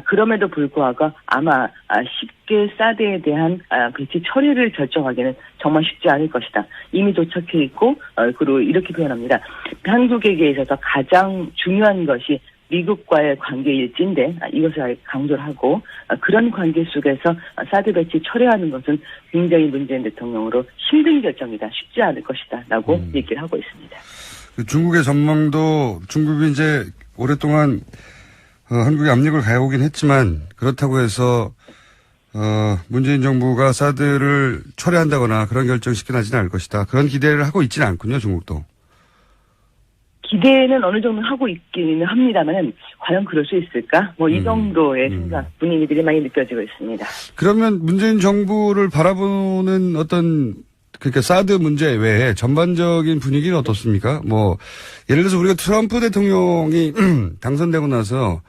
그럼에도 불구하고 아마 쉽게 사드에 대한 배치 처리를 결정하기는 정말 쉽지 않을 것이다. 이미 도착해 있고 그리고 이렇게 표현합니다. 한국에게 있어서 가장 중요한 것이 미국과의 관계일진데 이것을 강조를 하고 그런 관계 속에서 사드 배치 철회하는 것은 굉장히 문재인 대통령으로 힘든 결정이다. 쉽지 않을 것이다. 라고 얘기를 하고 있습니다. 중국의 전망도 중국이 이제 오랫동안 한국에 압력을 가해오긴 했지만 그렇다고 해서 문재인 정부가 사드를 철회한다거나 그런 결정 쉽게 나지는 않을 것이다. 그런 기대를 하고 있지는 않군요. 중국도. 기대는 어느 정도 하고 있기는 합니다만은 과연 그럴 수 있을까? 뭐 이 정도의 생각 분위기들이 많이 느껴지고 있습니다. 그러면 문재인 정부를 바라보는 어떤 그러니까 사드 문제 외에 전반적인 분위기는 어떻습니까? 뭐 예를 들어서 우리가 트럼프 대통령이 당선되고 나서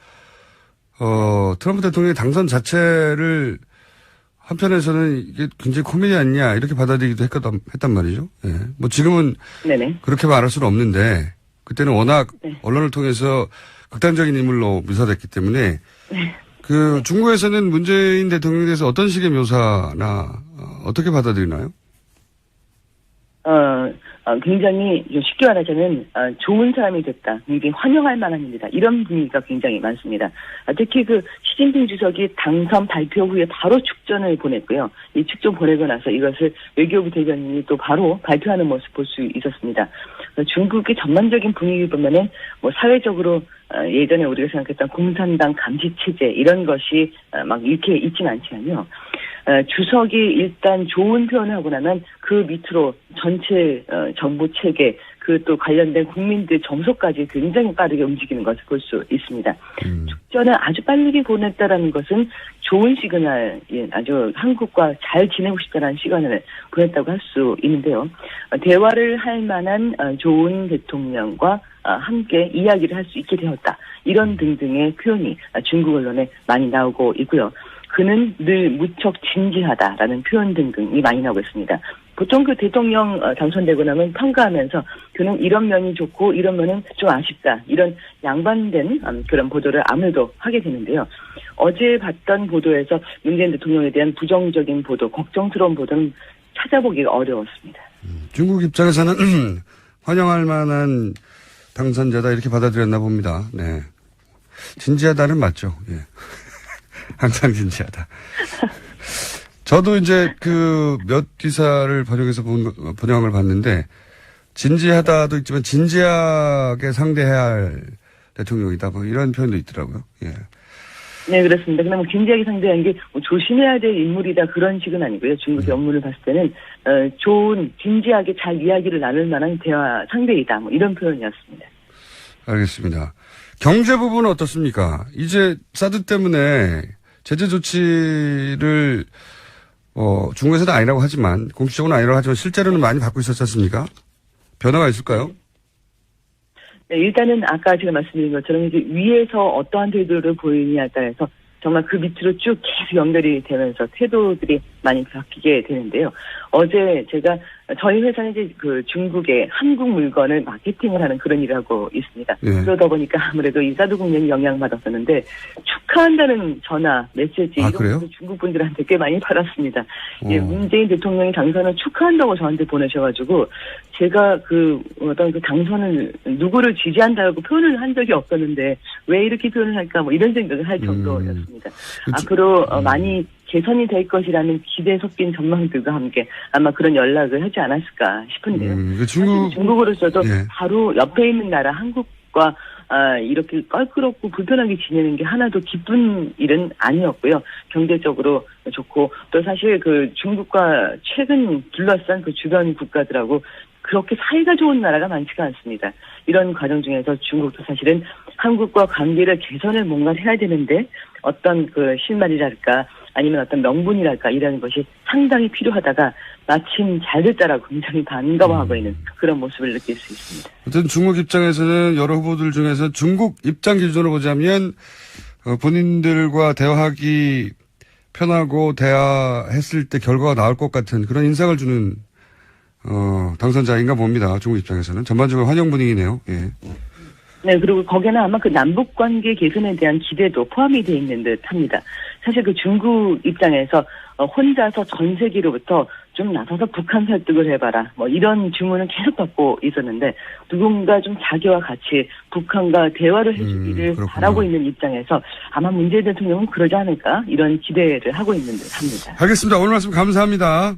트럼프 대통령의 당선 자체를 한편에서는 이게 굉장히 코미디 아니냐 이렇게 받아들이기도 했단 말이죠. 예. 뭐 지금은 네네. 그렇게 말할 수는 없는데 그때는 워낙 네. 언론을 통해서 극단적인 인물로 묘사됐기 때문에 그 중국에서는 문재인 대통령에 대해서 어떤 식의 묘사나 어떻게 받아들이나요? 굉장히 좀 쉽게 말하자면 좋은 사람이 됐다. 굉장히 환영할 만한 일이다. 이런 분위기가 굉장히 많습니다. 특히 그 시진핑 주석이 당선 발표 후에 바로 축전을 보냈고요. 이 축전 보내고 나서 이것을 외교부 대변인이 또 바로 발표하는 모습 볼 수 있었습니다. 중국의 전반적인 분위기 보면은 뭐 사회적으로 예전에 우리가 생각했던 공산당 감시 체제 이런 것이 막 이렇게 있진 않지만요. 주석이 일단 좋은 표현을 하고 나면 그 밑으로 전체 정부 체계 그 또 관련된 국민들 정서까지 굉장히 빠르게 움직이는 것을 볼 수 있습니다. 축전을 아주 빠르게 보냈다라는 것은 좋은 시그널, 아주 한국과 잘 지내고 싶다라는 시그널을 보냈다고 할 수 있는데요. 대화를 할 만한 좋은 대통령과 함께 이야기를 할 수 있게 되었다. 이런 등등의 표현이 중국 언론에 많이 나오고 있고요. 그는 늘 무척 진지하다라는 표현 등등이 많이 나오고 있습니다. 보통 그 대통령 당선되고 나면 평가하면서 그는 이런 면이 좋고 이런 면은 좀 아쉽다. 이런 양반된 그런 보도를 아무래도 하게 되는데요. 어제 봤던 보도에서 문재인 대통령에 대한 부정적인 보도, 걱정스러운 보도는 찾아보기가 어려웠습니다. 중국 입장에서는 환영할 만한 당선자다 이렇게 받아들였나 봅니다. 네. 진지하다는 맞죠. 예. 항상 진지하다. 저도 이제 그 몇 기사를 번역해서 번역한 걸 봤는데 진지하다도 있지만 진지하게 상대해야 할 대통령이다. 뭐 이런 표현도 있더라고요. 예. 네, 그렇습니다. 그냥 뭐 진지하게 상대하는 게 뭐 조심해야 될 인물이다 그런 식은 아니고요. 중국의 업무를 봤을 때는 좋은 진지하게 잘 이야기를 나눌 만한 대화 상대이다. 뭐 이런 표현이었습니다. 알겠습니다. 경제 부분은 어떻습니까? 이제 사드 때문에 제재 조치를 중국에서는 아니라고 하지만 공식적으로는 아니라고 하지만 실제로는 많이 받고 있었지 않습니까? 변화가 있을까요? 네, 일단은 아까 제가 말씀드린 것처럼 이제 위에서 어떠한 태도를 보이느냐에 따라서 정말 그 밑으로 쭉 계속 연결이 되면서 태도들이 많이 바뀌게 되는데요. 어제 제가 저희 회사는 이제 그 중국의 한국 물건을 마케팅을 하는 그런 일을 하고 있습니다. 네. 그러다 보니까 아무래도 이 사드 국면이 영향받았었는데 축하한다는 전화, 메시지 이런 것도 중국 분들한테 꽤 많이 받았습니다. 예, 문재인 대통령이 당선을 축하한다고 저한테 보내셔가지고 제가 그 어떤 그 당선을 누구를 지지한다고 표현을 한 적이 없었는데 왜 이렇게 표현을 할까 뭐 이런 생각을 할 정도였습니다. 앞으로 많이 개선이 될 것이라는 기대 섞인 전망들과 함께 아마 그런 연락을 하지 않았을까 싶은데요. 중국으로서도 예. 바로 옆에 있는 나라 한국과 이렇게 껄끄럽고 불편하게 지내는 게 하나도 기쁜 일은 아니었고요. 경제적으로 좋고 또 사실 그 중국과 최근 둘러싼 그 주변 국가들하고 그렇게 사이가 좋은 나라가 많지가 않습니다. 이런 과정 중에서 중국도 사실은 한국과 관계를 개선을 뭔가 해야 되는데 어떤 그 실마리랄까 아니면 어떤 명분이랄까 이런 것이 상당히 필요하다가 마침 잘 됐다라고 굉장히 반가워하고 있는 그런 모습을 느낄 수 있습니다. 어쨌든 중국 입장에서는 여러 후보들 중에서 중국 입장 기준으로 보자면 본인들과 대화하기 편하고 대화했을 때 결과가 나올 것 같은 그런 인상을 주는 당선자인가 봅니다. 중국 입장에서는 전반적으로 환영 분위기네요. 예. 네, 그리고 거기에는 아마 그 남북 관계 개선에 대한 기대도 포함이 되어 있는 듯합니다. 사실 그 중국 입장에서 혼자서 전 세계로부터 좀 나서서 북한 설득을 해봐라. 뭐 이런 주문을 계속 받고 있었는데 누군가 좀 자기와 같이 북한과 대화를 해주기를 바라고 있는 입장에서 아마 문재인 대통령은 그러지 않을까 이런 기대를 하고 있는 듯합니다. 알겠습니다. 오늘 말씀 감사합니다.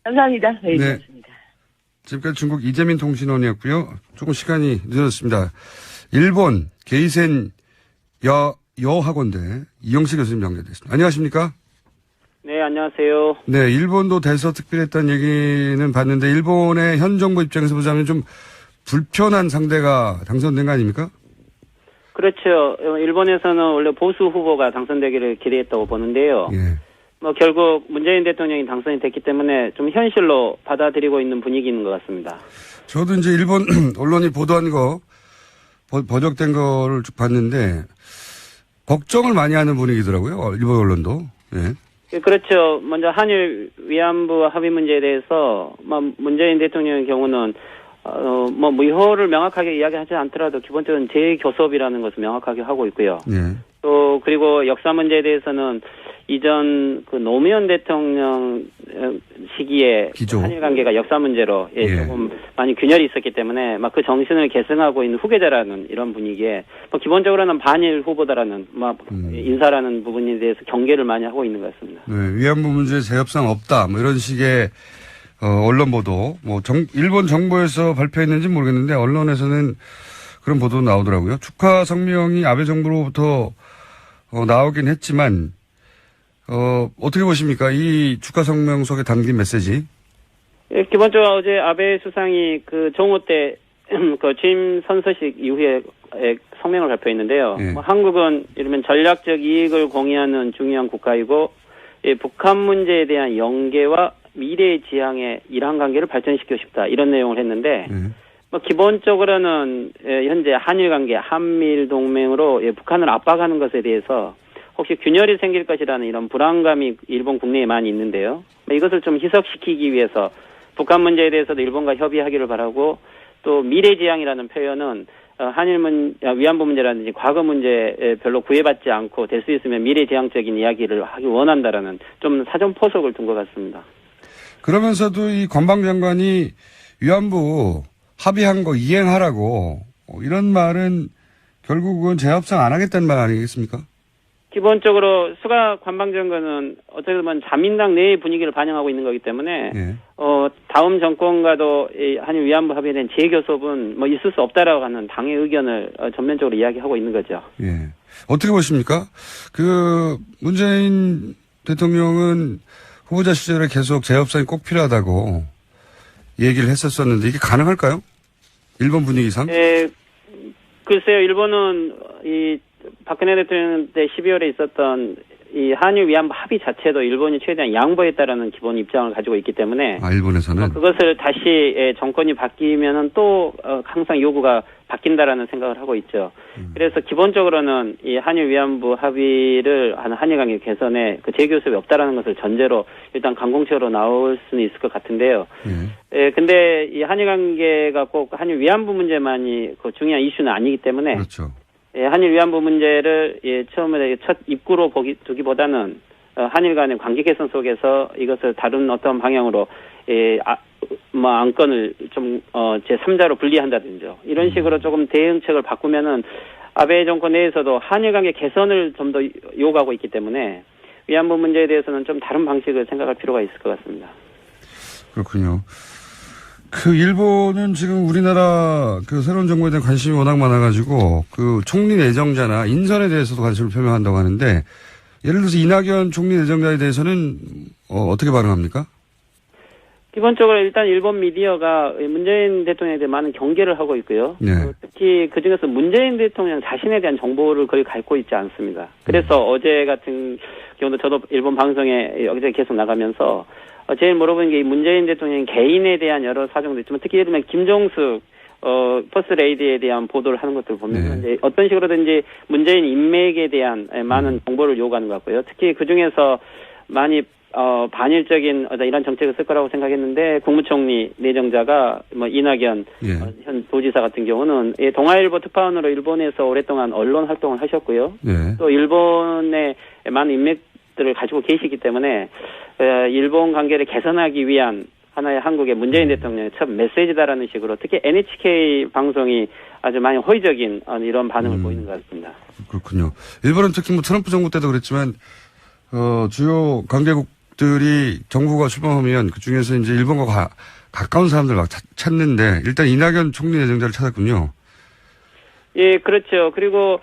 감사합니다. 네, 고맙습니다. 지금까지 중국 이재민 통신원이었고요. 조금 시간이 늦어졌습니다. 일본 게이센 여학원대 이영식 교수님 연결됐습니다. 안녕하십니까? 네, 안녕하세요. 네, 일본도 대서특필했다는 얘기는 봤는데 일본의 현 정부 입장에서 보자면 좀 불편한 상대가 당선된 거 아닙니까? 그렇죠. 일본에서는 원래 보수 후보가 당선되기를 기대했다고 보는데요. 예. 뭐 결국 문재인 대통령이 당선이 됐기 때문에 좀 현실로 받아들이고 있는 분위기인 것 같습니다. 저도 이제 일본 언론이 보도한 거, 번역된 거를 쭉 봤는데, 걱정을 많이 하는 분위기더라고요. 일본 언론도. 예. 그렇죠. 먼저 한일 위안부 합의 문제에 대해서 문재인 대통령의 경우는 무효를 명확하게 이야기하지 않더라도 기본적으로 재교섭이라는 것을 명확하게 하고 있고요. 예. 또 그리고 역사 문제에 대해서는 이전 그 노무현 대통령 시기에 기조. 한일 관계가 역사 문제로 조금 많이 균열이 있었기 때문에 그 정신을 계승하고 있는 후계자라는 이런 분위기에 기본적으로는 반일 후보다라는 인사라는 부분에 대해서 경계를 많이 하고 있는 것 같습니다. 네, 위안부 문제 재협상 없다. 뭐 이런 식의 언론 보도. 일본 정부에서 발표했는지 모르겠는데 언론에서는 그런 보도 나오더라고요. 축하 성명이 아베 정부로부터 나오긴 했지만 어떻게 보십니까? 이 축하 성명 속에 담긴 메시지. 예, 기본적으로 어제 아베 수상이 그 정오 때 그 취임 선서식 이후에 성명을 발표했는데요. 예. 한국은 이러면 전략적 이익을 공유하는 중요한 국가이고 북한 문제에 대한 연계와 미래 지향의 이러한 관계를 발전시키고 싶다. 이런 내용을 했는데 기본적으로는 현재 한일 관계, 한미일 동맹으로 북한을 압박하는 것에 대해서 혹시 균열이 생길 것이라는 이런 불안감이 일본 국내에 많이 있는데요. 이것을 좀 희석시키기 위해서 북한 문제에 대해서도 일본과 협의하기를 바라고 또 미래지향이라는 표현은 위안부 문제라든지 과거 문제에 별로 구애받지 않고 될 수 있으면 미래지향적인 이야기를 하기 원한다라는 좀 사전 포석을 둔 것 같습니다. 그러면서도 이 관방장관이 위안부 합의한 거 이행하라고 이런 말은 결국은 재협상 안 하겠다는 말 아니겠습니까? 기본적으로 수가 관방장관은 어떻게 보면 자민당 내의 분위기를 반영하고 있는 거기 때문에 다음 정권과도 이 한일 위안부 합의에 대한 재교섭은 있을 수 없다라고 하는 당의 의견을 전면적으로 이야기하고 있는 거죠. 예. 어떻게 보십니까? 문재인 대통령은 후보자 시절에 계속 재협상이 꼭 필요하다고 얘기를 했었었는데 이게 가능할까요? 일본 분위기상? 글쎄요, 일본은 박근혜 대통령 때 12월에 있었던 이 한일 위안부 합의 자체도 일본이 최대한 양보했다라는 기본 입장을 가지고 있기 때문에 일본에서는 그것을 다시 정권이 바뀌면은 또 항상 요구가 바뀐다라는 생각을 하고 있죠. 그래서 기본적으로는 이 한일 위안부 합의를 한일 관계 개선에 그 재교섭이 없다라는 것을 전제로 일단 강공책으로 나올 수는 있을 것 같은데요. 근데 이 한일 관계가 꼭 한일 위안부 문제만이 그 중요한 이슈는 아니기 때문에 그렇죠. 한일 위안부 문제를 처음에 첫 입구로 두기보다는 한일 간의 관계 개선 속에서 이것을 다른 어떤 방향으로 안건을 좀 제3자로 분리한다든지 이런 식으로 조금 대응책을 바꾸면은 아베 정권 내에서도 한일 관계 개선을 좀 더 요구하고 있기 때문에 위안부 문제에 대해서는 좀 다른 방식을 생각할 필요가 있을 것 같습니다. 그렇군요. 일본은 지금 우리나라 새로운 정부에 대한 관심이 워낙 많아가지고 총리 내정자나 인선에 대해서도 관심을 표명한다고 하는데 예를 들어서 이낙연 총리 내정자에 대해서는 어떻게 반응합니까? 기본적으로 일단 일본 미디어가 문재인 대통령에 대해 많은 경계를 하고 있고요. 네. 특히 그중에서 문재인 대통령 자신에 대한 정보를 거의 갖고 있지 않습니다. 그래서 어제 같은 경우도 저도 일본 방송에 어제 계속 나가면서 제일 물어보는 게 이 문재인 대통령 개인에 대한 여러 사정도 있지만 특히 예를 들면 김종숙 퍼스트 레이디에 대한 보도를 하는 것들을 보면 이제 어떤 식으로든지 문재인 인맥에 대한 많은 정보를 요구하는 것 같고요. 특히 그 중에서 많이 반일적인 이런 정책을 쓸 거라고 생각했는데 국무총리 내정자가 이낙연 현 도지사 같은 경우는 동아일보 특파원으로 일본에서 오랫동안 언론 활동을 하셨고요. 또 일본의 많은 인맥들을 가지고 계시기 때문에 일본 관계를 개선하기 위한 하나의 한국의 문재인 대통령의 첫 메시지다라는 식으로 특히 NHK 방송이 아주 많이 호의적인 이런 반응을 보이는 것 같습니다. 그렇군요. 일본은 특히 트럼프 정부 때도 그랬지만 주요 관계국들이 정부가 출범하면 그중에서 이제 일본과 가까운 사람들 막 찾는데 일단 이낙연 총리 내정자를 찾았군요. 예, 그렇죠. 그리고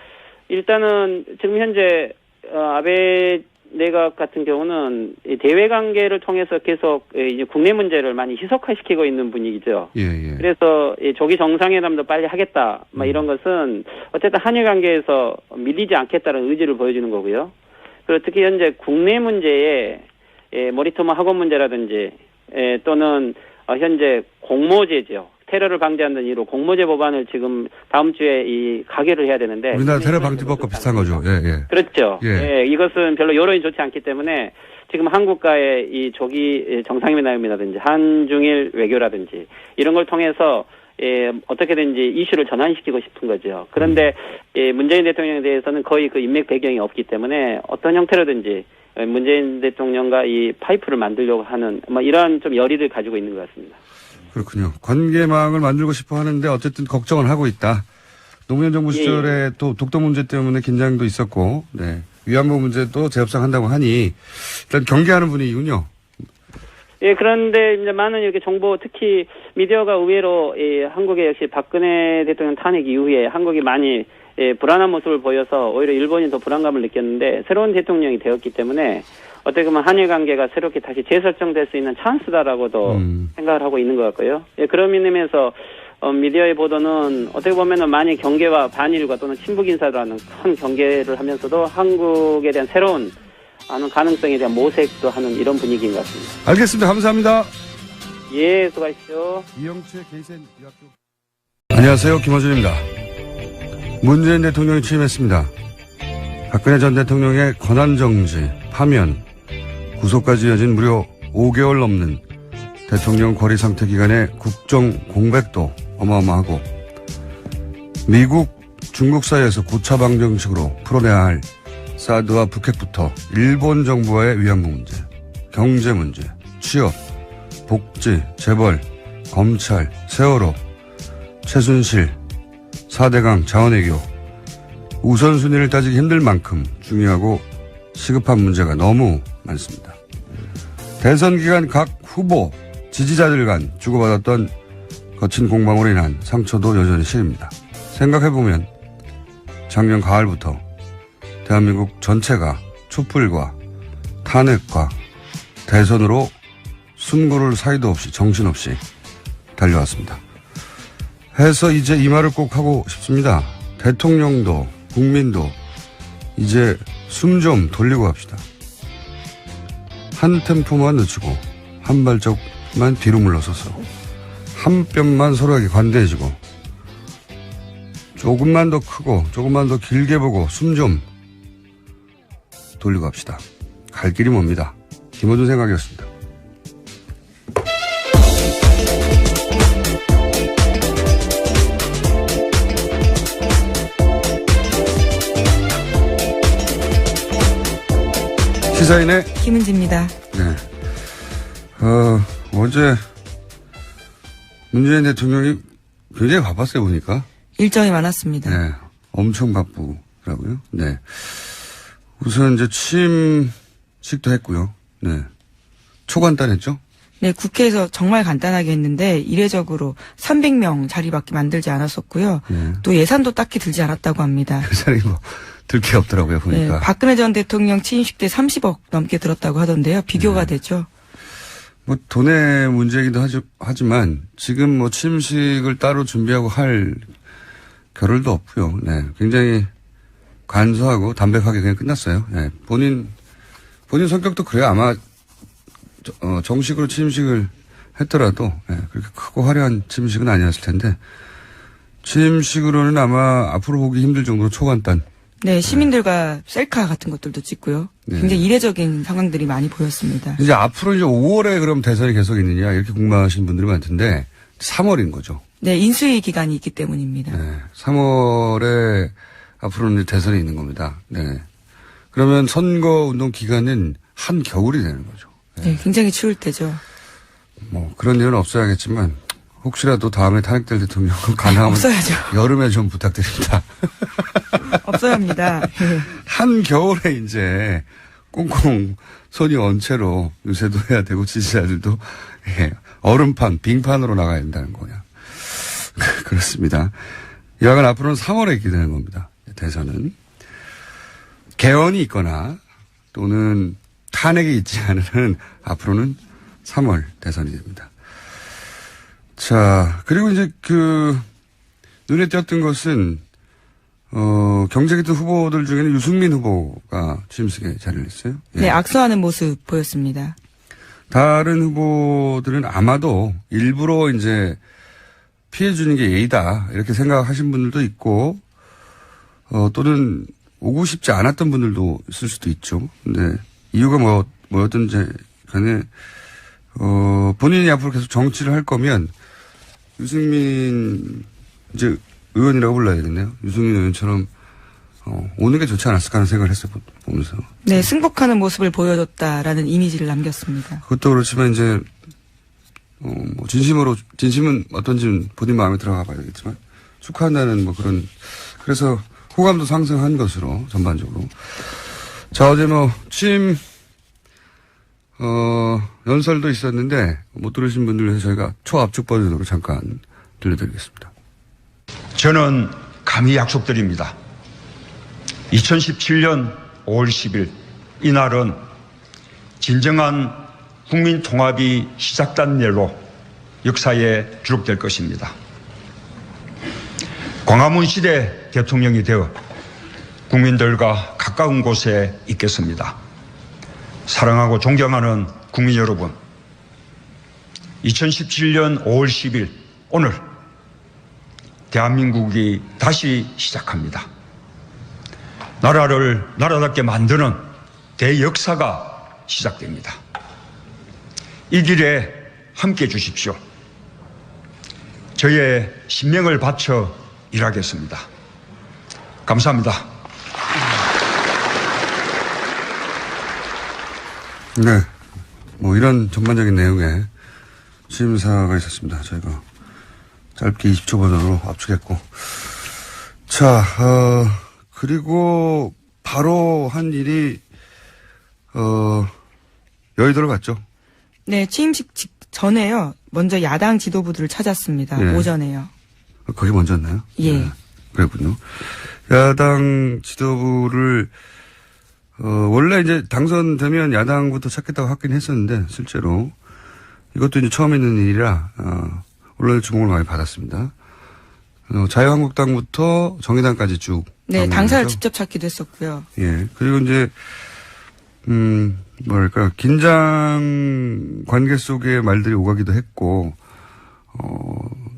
일단은 지금 현재 아베 내각 같은 경우는 이 대외 관계를 통해서 계속 이제 국내 문제를 많이 희석화시키고 있는 분위기죠. 예, 예. 그래서 이 조기 정상회담도 빨리 하겠다. 막 이런 것은 어쨌든 한일 관계에서 밀리지 않겠다는 의지를 보여주는 거고요. 그리고 특히 현재 국내 문제에 모리토모 학원 문제라든지 또는 현재 공모제죠. 테러를 방지하는 이유로 공모제 법안을 지금 다음 주에 이 가결을 해야 되는데 우리나라 테러 방지법과 비슷한 거죠. 예, 예. 그렇죠. 예. 예, 이것은 별로 여론이 좋지 않기 때문에 지금 한국과의 이 조기 정상회담이라든지 한중일 외교라든지 이런 걸 통해서 어떻게든지 이슈를 전환시키고 싶은 거죠. 그런데 문재인 대통령에 대해서는 거의 그 인맥 배경이 없기 때문에 어떤 형태로든지 문재인 대통령과 이 파이프를 만들려고 하는 뭐 이러한 좀 열의를 가지고 있는 것 같습니다. 그렇군요. 관계망을 만들고 싶어 하는데 어쨌든 걱정을 하고 있다. 노무현 정부 시절에 또 독도 문제 때문에 긴장도 있었고, 네. 위안부 문제도 재협상한다고 하니 일단 경계하는 분위기군요. 예, 그런데 이제 많은 이렇게 정보, 특히 미디어가 의외로 한국의 역시 박근혜 대통령 탄핵 이후에 한국이 많이 불안한 모습을 보여서 오히려 일본이 더 불안감을 느꼈는데 새로운 대통령이 되었기 때문에 어떻게 보면 한일 관계가 새롭게 다시 재설정될 수 있는 찬스다라고도 생각을 하고 있는 것 같고요. 예, 그런 의미에서 미디어의 보도는 어떻게 보면은 많이 경계와 반일과 또는 친북 인사라는 큰 경계를 하면서도 한국에 대한 새로운 가능성에 대한 모색도 하는 이런 분위기인 것 같습니다. 알겠습니다. 감사합니다. 예, 수고하십시오. 이영채 게이센 유학교. 안녕하세요. 김어준입니다. 문재인 대통령이 취임했습니다. 박근혜 전 대통령의 권한정지, 파면, 구속까지 이어진 무려 5개월 넘는 대통령 거리 상태 기간의 국정 공백도 어마어마하고 미국, 중국 사이에서 고차방 정식으로 풀어내야 할 사드와 북핵부터 일본 정부와의 위안부 문제, 경제 문제, 취업, 복지, 재벌, 검찰, 세월호, 최순실, 4대강 자원외교 우선순위를 따지기 힘들 만큼 중요하고 시급한 문제가 너무 많습니다. 대선 기간 각 후보, 지지자들 간 주고받았던 거친 공방으로 인한 상처도 여전히 심입니다. 생각해보면 작년 가을부터 대한민국 전체가 촛불과 탄핵과 대선으로 숨고를 사이도 없이 정신없이 달려왔습니다. 해서 이제 이 말을 꼭 하고 싶습니다. 대통령도 국민도 이제 숨 좀 돌리고 합시다. 한 템포만 늦추고 한 발짝만 뒤로 물러서서 한 뼘만 서로에게 관대해지고 조금만 더 크고 조금만 더 길게 보고 숨 좀 돌리고 합시다. 갈 길이 멉니다. 김어준 생각이었습니다. 시사인의 김은지입니다. 네. 어제 문재인 대통령이 굉장히 바빴어요, 보니까. 일정이 많았습니다. 네. 엄청 바쁘더라고요. 네. 우선 이제 취임식도 했고요. 네. 초간단했죠? 네, 국회에서 정말 간단하게 했는데 이례적으로 300명 자리밖에 만들지 않았었고요. 네. 또 예산도 딱히 들지 않았다고 합니다. 예산이 뭐 들 게 없더라고요, 보니까. 네, 박근혜 전 대통령 취임식 때 30억 넘게 들었다고 하던데요. 비교가 되죠. 뭐 돈의 문제이기도 하지만 지금 뭐 취임식을 따로 준비하고 할 겨를도 없고요. 네, 굉장히 간소하고 담백하게 그냥 끝났어요. 네, 본인 성격도 그래요. 아마 정식으로 취임식을 했더라도 그렇게 크고 화려한 취임식은 아니었을 텐데 취임식으로는 아마 앞으로 보기 힘들 정도로 초간단. 네, 시민들과 셀카 같은 것들도 찍고요. 네. 굉장히 이례적인 상황들이 많이 보였습니다. 이제 앞으로 이제 5월에 그럼 대선이 계속 있느냐 이렇게 궁금하신 분들이 많던데 3월인 거죠. 네, 인수위 기간이 있기 때문입니다. 네, 3월에 앞으로는 대선이 있는 겁니다. 네. 그러면 선거 운동 기간은 한 겨울이 되는 거죠. 네, 굉장히 추울 때죠. 뭐 그런 일은 없어야겠지만 혹시라도 다음에 탄핵될 대통령은 가능하면 없어야죠. 여름에 좀 부탁드립니다. 없어야 합니다. 한 겨울에 이제 꽁꽁 손이 언 채로 유세도 해야 되고 지지자들도 얼음판, 빙판으로 나가야 된다는 거냐. 그렇습니다. 여하간 앞으로는 3월에 기대는 겁니다. 대선은. 개헌이 있거나 또는 탄핵이 있지 않은 앞으로는 3월 대선이 됩니다. 자, 그리고 이제 눈에 띄었던 것은, 경제기득 후보들 중에는 유승민 후보가 취임식에 자리를 했어요. 예. 네, 악수하는 모습 보였습니다. 다른 후보들은 아마도 일부러 이제 피해주는 게 예의다, 이렇게 생각하신 분들도 있고, 또는 오고 싶지 않았던 분들도 있을 수도 있죠. 근데 이유가 뭐였든지 간에, 본인이 앞으로 계속 정치를 할 거면 유승민, 이제 의원이라고 불러야겠네요. 유승민 의원처럼, 오는 게 좋지 않았을까 하는 생각을 했어요, 보면서. 네, 승복하는 모습을 보여줬다라는 이미지를 남겼습니다. 그것도 그렇지만 이제, 진심은 어떤지는 본인 마음에 들어가 봐야겠지만, 축하한다는 그래서 호감도 상승한 것으로, 전반적으로. 자, 어제 취임, 연설도 있었는데, 못 들으신 분들 위해서 저희가 초압축 버전으로 잠깐 들려드리겠습니다. 저는 감히 약속드립니다. 2017년 5월 10일, 이날은 진정한 국민 통합이 시작된 날로 역사에 기록될 것입니다. 광화문 시대 대통령이 되어 국민들과 가까운 곳에 있겠습니다. 사랑하고 존경하는 국민 여러분, 2017년 5월 10일 오늘 대한민국이 다시 시작합니다. 나라를 나라답게 만드는 대역사가 시작됩니다. 이 길에 함께 해 주십시오. 저의 신명을 바쳐 일하겠습니다. 감사합니다. 네. 이런 전반적인 내용의 취임사가 있었습니다. 저희가 짧게 20초 버전으로 압축했고. 자, 그리고 바로 한 일이, 여의도를 갔죠. 네, 취임식 전에요. 먼저 야당 지도부들을 찾았습니다. 예. 오전에요. 거기 먼저였나요? 예. 네, 그랬군요. 야당 지도부를, 원래 이제 당선되면 야당부터 찾겠다고 하긴 했었는데, 실제로. 이것도 이제 처음 있는 일이라, 언론의 주목을 많이 받았습니다. 자유한국당부터 정의당까지 쭉. 네, 당사를 직접 찾기도 했었고요. 예. 그리고 이제, 긴장 관계 속의 말들이 오가기도 했고,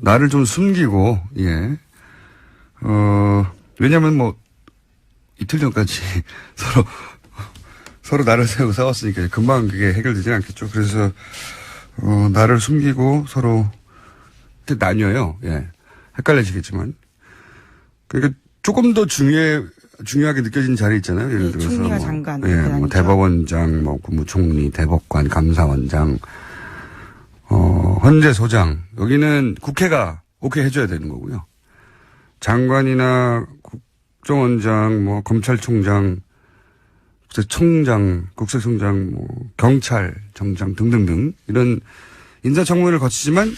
나를 좀 숨기고, 예. 왜냐면 이틀 전까지 서로 나를 세우고 싸웠으니까 금방 그게 해결되진 않겠죠. 그래서, 나를 숨기고 서로 나뉘어요. 예. 헷갈려지겠지만. 그러니까 조금 더 중요하게 느껴지는 자리 있잖아요. 예를 예, 들어서. 총리와 장관. 예, 대법원장, 국무총리, 대법관, 감사원장, 헌재소장. 여기는 국회가 오케이 해줘야 되는 거고요. 장관이나 국정원장, 검찰총장, 국세청장, 경찰청장 등등등 이런 인사청문회를 거치지만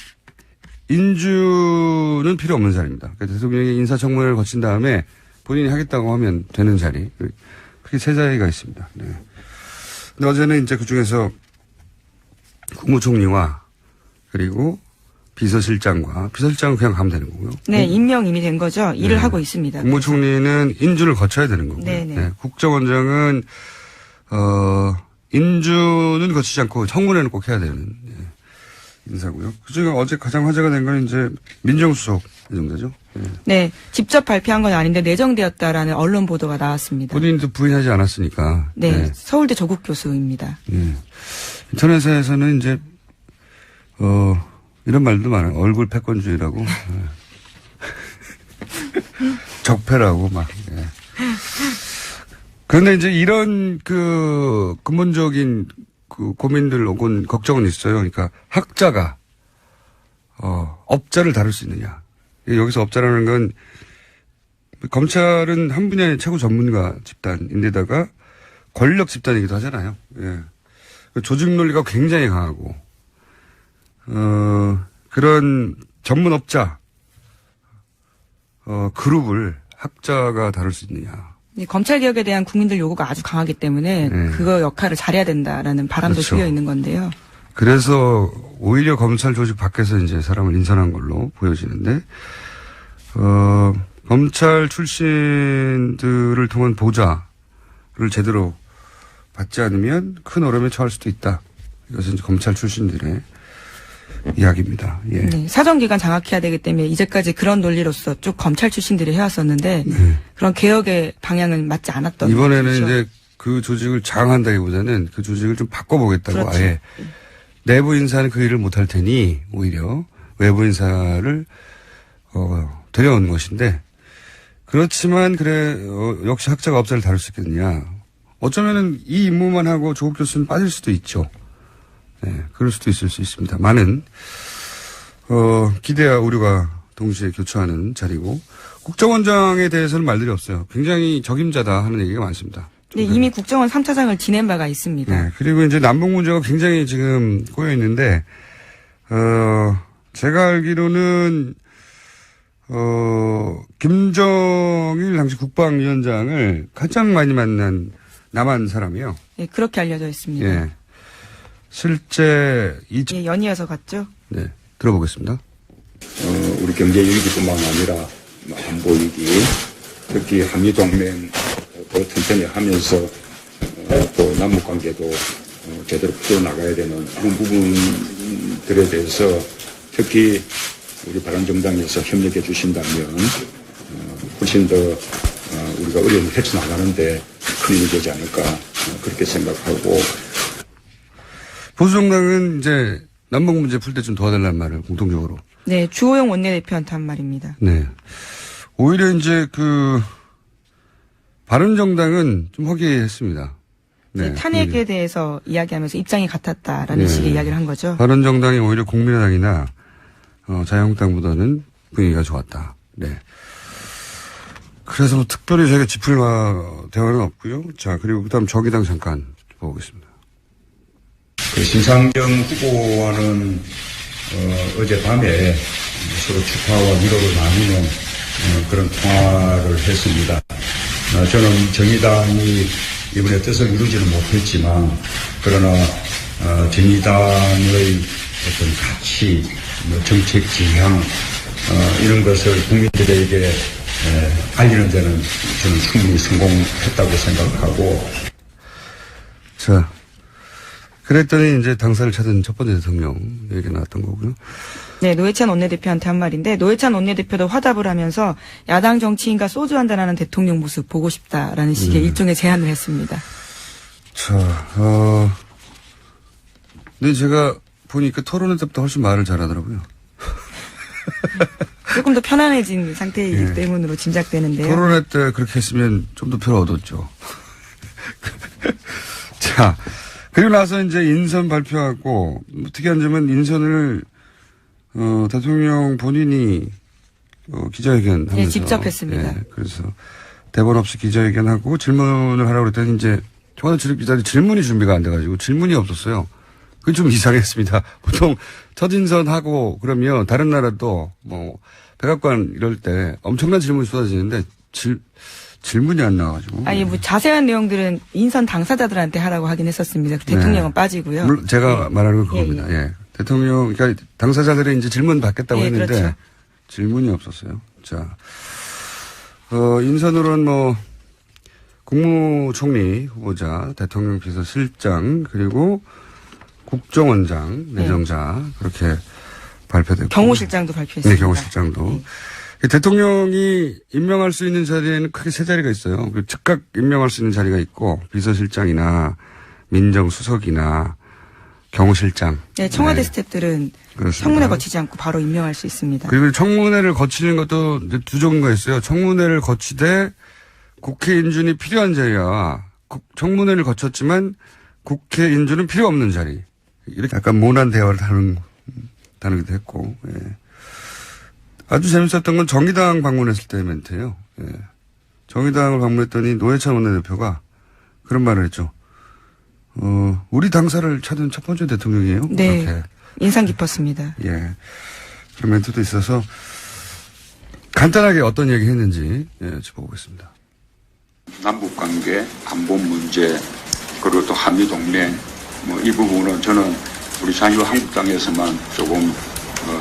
인주는 필요 없는 자리입니다. 그러니까 대통령이 인사청문회를 거친 다음에 본인이 하겠다고 하면 되는 자리. 그게 세 자리가 있습니다. 네. 근데 어제는 이제 그 중에서 국무총리와 그리고 비서실장은 그냥 가면 되는 거고요. 네, 임명 이미 된 거죠. 일을 하고 있습니다. 국무총리는 인주를 거쳐야 되는 거고요. 네네. 네. 국정원장은 인주는 거치지 않고 청문회는 꼭 해야 되는 인사고요. 그중에 어제 가장 화제가 된 건 이제 민정수석 정도죠. 네, 직접 발표한 건 아닌데 내정되었다라는 언론 보도가 나왔습니다. 본인도 부인하지 않았으니까. 네, 서울대 조국 교수입니다. 네. 인터넷에서는 이제 이런 말도 많아요. 얼굴 패권주의라고. 적폐라고 막. 예. 그런데 이제 이런 근본적인 고민들 혹은 걱정은 있어요. 그러니까 학자가 업자를 다룰 수 있느냐. 여기서 업자라는 건 검찰은 한 분야의 최고 전문가 집단인데다가 권력 집단이기도 하잖아요. 예. 조직 논리가 굉장히 강하고 그런 전문업자 그룹을 학자가 다룰 수 있느냐. 이제 검찰 개혁에 대한 국민들 요구가 아주 강하기 때문에 네. 그거 역할을 잘해야 된다라는 바람도 그렇죠. 실려 있는 건데요. 그래서 오히려 검찰 조직 밖에서 이제 사람을 인선한 걸로 보여지는데, 검찰 출신들을 통한 보좌를 제대로 받지 않으면 큰 어려움에 처할 수도 있다. 이것은 이제 검찰 출신들의 이야기입니다. 예. 네, 사정기관 장악해야 되기 때문에 이제까지 그런 논리로서 쭉 검찰 출신들이 해왔었는데 그런 개혁의 방향은 맞지 않았던 이번에는 거죠. 이제 그 조직을 장악한다기보다는 그 조직을 좀 바꿔보겠다고 그렇죠. 아예 내부 인사는 그 일을 못할 테니 오히려 외부 인사를 데려온 것인데 그렇지만 역시 학자가 업자를 다룰 수 있겠느냐. 어쩌면은 이 임무만 하고 조국 교수는 빠질 수도 있죠. 네, 그럴 수도 있을 수 있습니다. 많은 기대와 우려가 동시에 교차하는 자리고 국정원장에 대해서는 말들이 없어요. 굉장히 적임자다 하는 얘기가 많습니다. 네, 이미 국정원 3차장을 지낸 바가 있습니다. 네, 그리고 이제 남북 문제가 굉장히 지금 꼬여 있는데 제가 알기로는 김정일 당시 국방위원장을 가장 많이 만난 남한 사람이요. 네, 그렇게 알려져 있습니다. 예. 실제 예, 연이어서 갔죠. 네, 들어보겠습니다. 우리 경제 위기뿐만 아니라 안보 위기, 특히 한미 동맹 더 튼튼히 하면서 또 남북 관계도 제대로 풀어 나가야 되는 그런 부분들에 대해서 특히 우리 바른정당에서 협력해 주신다면 훨씬 더 우리가 어려움을 헤쳐나가는데 큰 힘이 되지 않을까 그렇게 생각하고. 보수정당은 이제 남북 문제 풀 때 좀 도와달라는 말을 공통적으로. 네, 주호영 원내대표한테 한 말입니다. 네. 오히려 이제 바른정당은 좀 허기했습니다. 네. 탄핵에 대해서 이야기하면서 입장이 같았다라는 식의 이야기를 한 거죠. 바른정당이 오히려 국민의당이나 자유한국당보다는 분위기가 좋았다. 네. 그래서 뭐 특별히 저희가 짚을 대화는 없고요. 자, 그리고 그다음 정의당 잠깐 보겠습니다. 신상정 후보와는 어젯밤에 서로 축하와 위로를 나누는 그런 통화를 했습니다. 저는 정의당이 이번에 뜻을 이루지는 못했지만 그러나 정의당의 어떤 가치, 정책 지향 이런 것을 국민들에게 알리는 데는 저는 충분히 성공했다고 생각하고. 자, 그랬더니 이제 당사를 찾은 첫 번째 대통령 얘기가 나왔던 거고요. 네, 노회찬 원내대표한테 한 말인데 노회찬 원내대표도 화답을 하면서 야당 정치인과 소주 한잔하는 대통령 모습 보고 싶다라는 식의 일종의 제안을 했습니다. 자, 근데 제가 보니까 토론회 때부터 훨씬 말을 잘하더라고요. 조금 더 편안해진 상태이기 때문으로 짐작되는데요. 토론회 때 그렇게 했으면 좀 더 표를 얻었죠. 자, 그리고 나서 이제 인선 발표하고 특이한 점은 인선을 대통령 본인이 기자회견 하면서 네, 직접 했습니다. 예, 그래서 대본 없이 기자회견하고 질문을 하라고 그랬더니 이제 청와대 기자들이 질문이 준비가 안 돼가지고 질문이 없었어요. 그게 좀 이상했습니다. 보통 첫 인선하고 그러면 다른 나라도 뭐 백악관 이럴 때 엄청난 질문이 쏟아지는데 질문이 안 나와가지고. 아니, 뭐 자세한 내용들은 인선 당사자들한테 하라고 하긴 했었습니다. 대통령은 네. 빠지고요. 물론 제가 말하는 건 그겁니다. 예. 대통령, 그러니까 당사자들이 이제 질문 받겠다고 예, 했는데 그렇죠. 질문이 없었어요. 자, 인선으로는 뭐 국무총리 후보자, 대통령 비서실장 그리고 국정원장, 내정자 그렇게 발표됐고. 경호실장도 발표했습니다. 네, 경호실장도. 대통령이 임명할 수 있는 자리에는 크게 세 자리가 있어요. 즉각 임명할 수 있는 자리가 있고 비서실장이나 민정수석이나 경호실장. 네, 청와대 네. 스태프들은 그렇습니다. 청문회 거치지 않고 바로 임명할 수 있습니다. 그리고 청문회를 거치는 것도 이제 두 종류가 있어요. 청문회를 거치되 국회 인준이 필요한 자리와 청문회를 거쳤지만 국회 인준은 필요 없는 자리. 이렇게 약간 모난 대화를 다루기도 했고. 예. 아주 재밌었던 건 정의당 방문했을 때 멘트예요. 예. 정의당을 방문했더니 노회찬 원내대표가 그런 말을 했죠. 우리 당사를 찾은 첫 번째 대통령이에요. 네. 이렇게. 인상 깊었습니다. 예. 그런 멘트도 있어서 간단하게 어떤 얘기 했는지 짚어보겠습니다. 남북관계, 안보 문제, 그리고 또 한미동맹, 뭐 이 부분은 저는 우리 자유한국당에서만 조금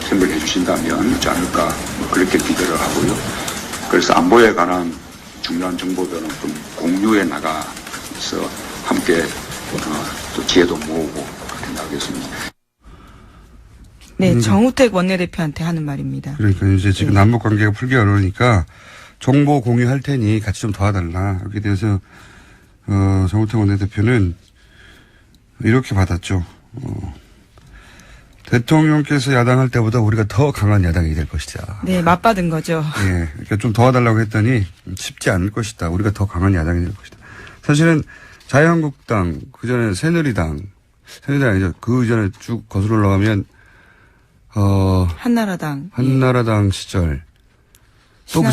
협력해 주신다면 하지 않을까 뭐 그렇게 기대를 하고요. 그래서 안보에 관한 중요한 정보들은 좀 공유해 나가서 함께 또 지혜도 모으고 그렇게 나가겠습니다. 네, 정우택 원내대표한테 하는 말입니다. 그러니까 이제 지금 남북 관계가 풀기 어려우니까 정보 공유할 테니 같이 좀 도와달라. 여기에 대해서 정우택 원내대표는 이렇게 받았죠. 대통령께서 야당할 때보다 우리가 더 강한 야당이 될 것이다. 네, 맞받은 거죠. 예, 그러니까 좀 도와달라고 했더니 쉽지 않을 것이다. 우리가 더 강한 야당이 될 것이다. 사실은 자유한국당, 그 전에 새누리당 아니죠. 그 전에 쭉 거슬러 올라가면 한나라당 시절. 또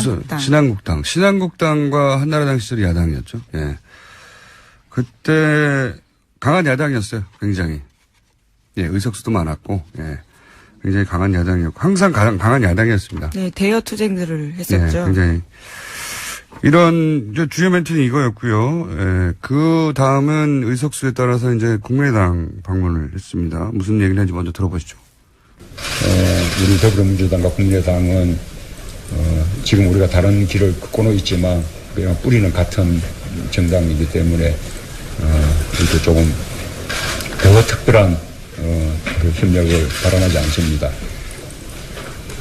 신한국당과 한나라당 시절이 야당이었죠. 예. 그때 강한 야당이었어요. 굉장히. 예, 의석수도 많았고, 예. 굉장히 강한 야당이었고, 항상 강한 야당이었습니다. 네, 대여 투쟁들을 했었죠. 예, 굉장히. 이런, 주요 멘트는 이거였고요. 예, 그 다음은 의석수에 따라서 이제 국민의당 방문을 했습니다. 무슨 얘기를 했는지 먼저 들어보시죠. 우리 더불어민주당과 국민의당은 지금 우리가 다른 길을 걷고는 있지만 그냥 뿌리는 같은 정당이기 때문에 이렇게 조금 더 특별한 그 협력을 바라지 않습니다.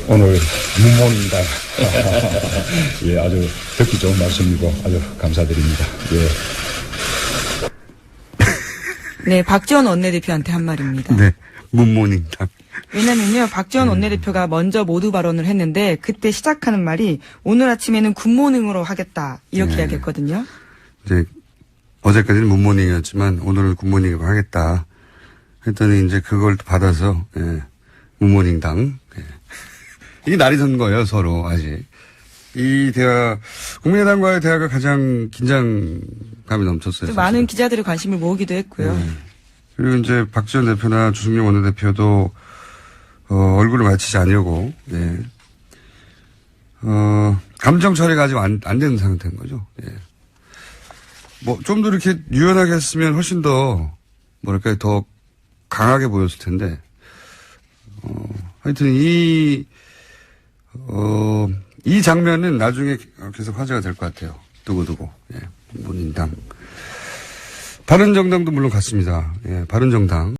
오늘 문모입니다. 예, 아주 듣기 좋은 말씀이고 아주 감사드립니다. 예. 네, 박지원 원내대표한테 한 말입니다. 네, 문모닝당. 왜냐면요, 박지원 원내대표가 먼저 모두 발언을 했는데 그때 시작하는 말이 오늘 아침에는 굿모닝으로 하겠다 이렇게 네. 이야기했거든요. 이제 어제까지는 문모닝이었지만 오늘은 굿모닝으로 하겠다 했더니 이제 그걸 받아서 예, 문모닝당. 예. 이게 날이 선 거예요, 서로 아직. 이 대화, 국민의당과의 대화가 가장 긴장감이 넘쳤어요. 많은 기자들의 관심을 모으기도 했고요. 그리고 이제 박지원 대표나 주승용 원내대표도 얼굴을 맞추지 않으려고, 예. 감정 처리가 아직 안 되는 상태인 거죠. 예. 뭐, 좀 더 이렇게 유연하게 했으면 훨씬 더, 뭐랄까, 더 강하게 보였을 텐데, 하여튼 이 장면은 나중에 계속 화제가 될 것 같아요. 두고두고, 예. 문인당. 바른정당도 물론 같습니다. 예, 바른정당.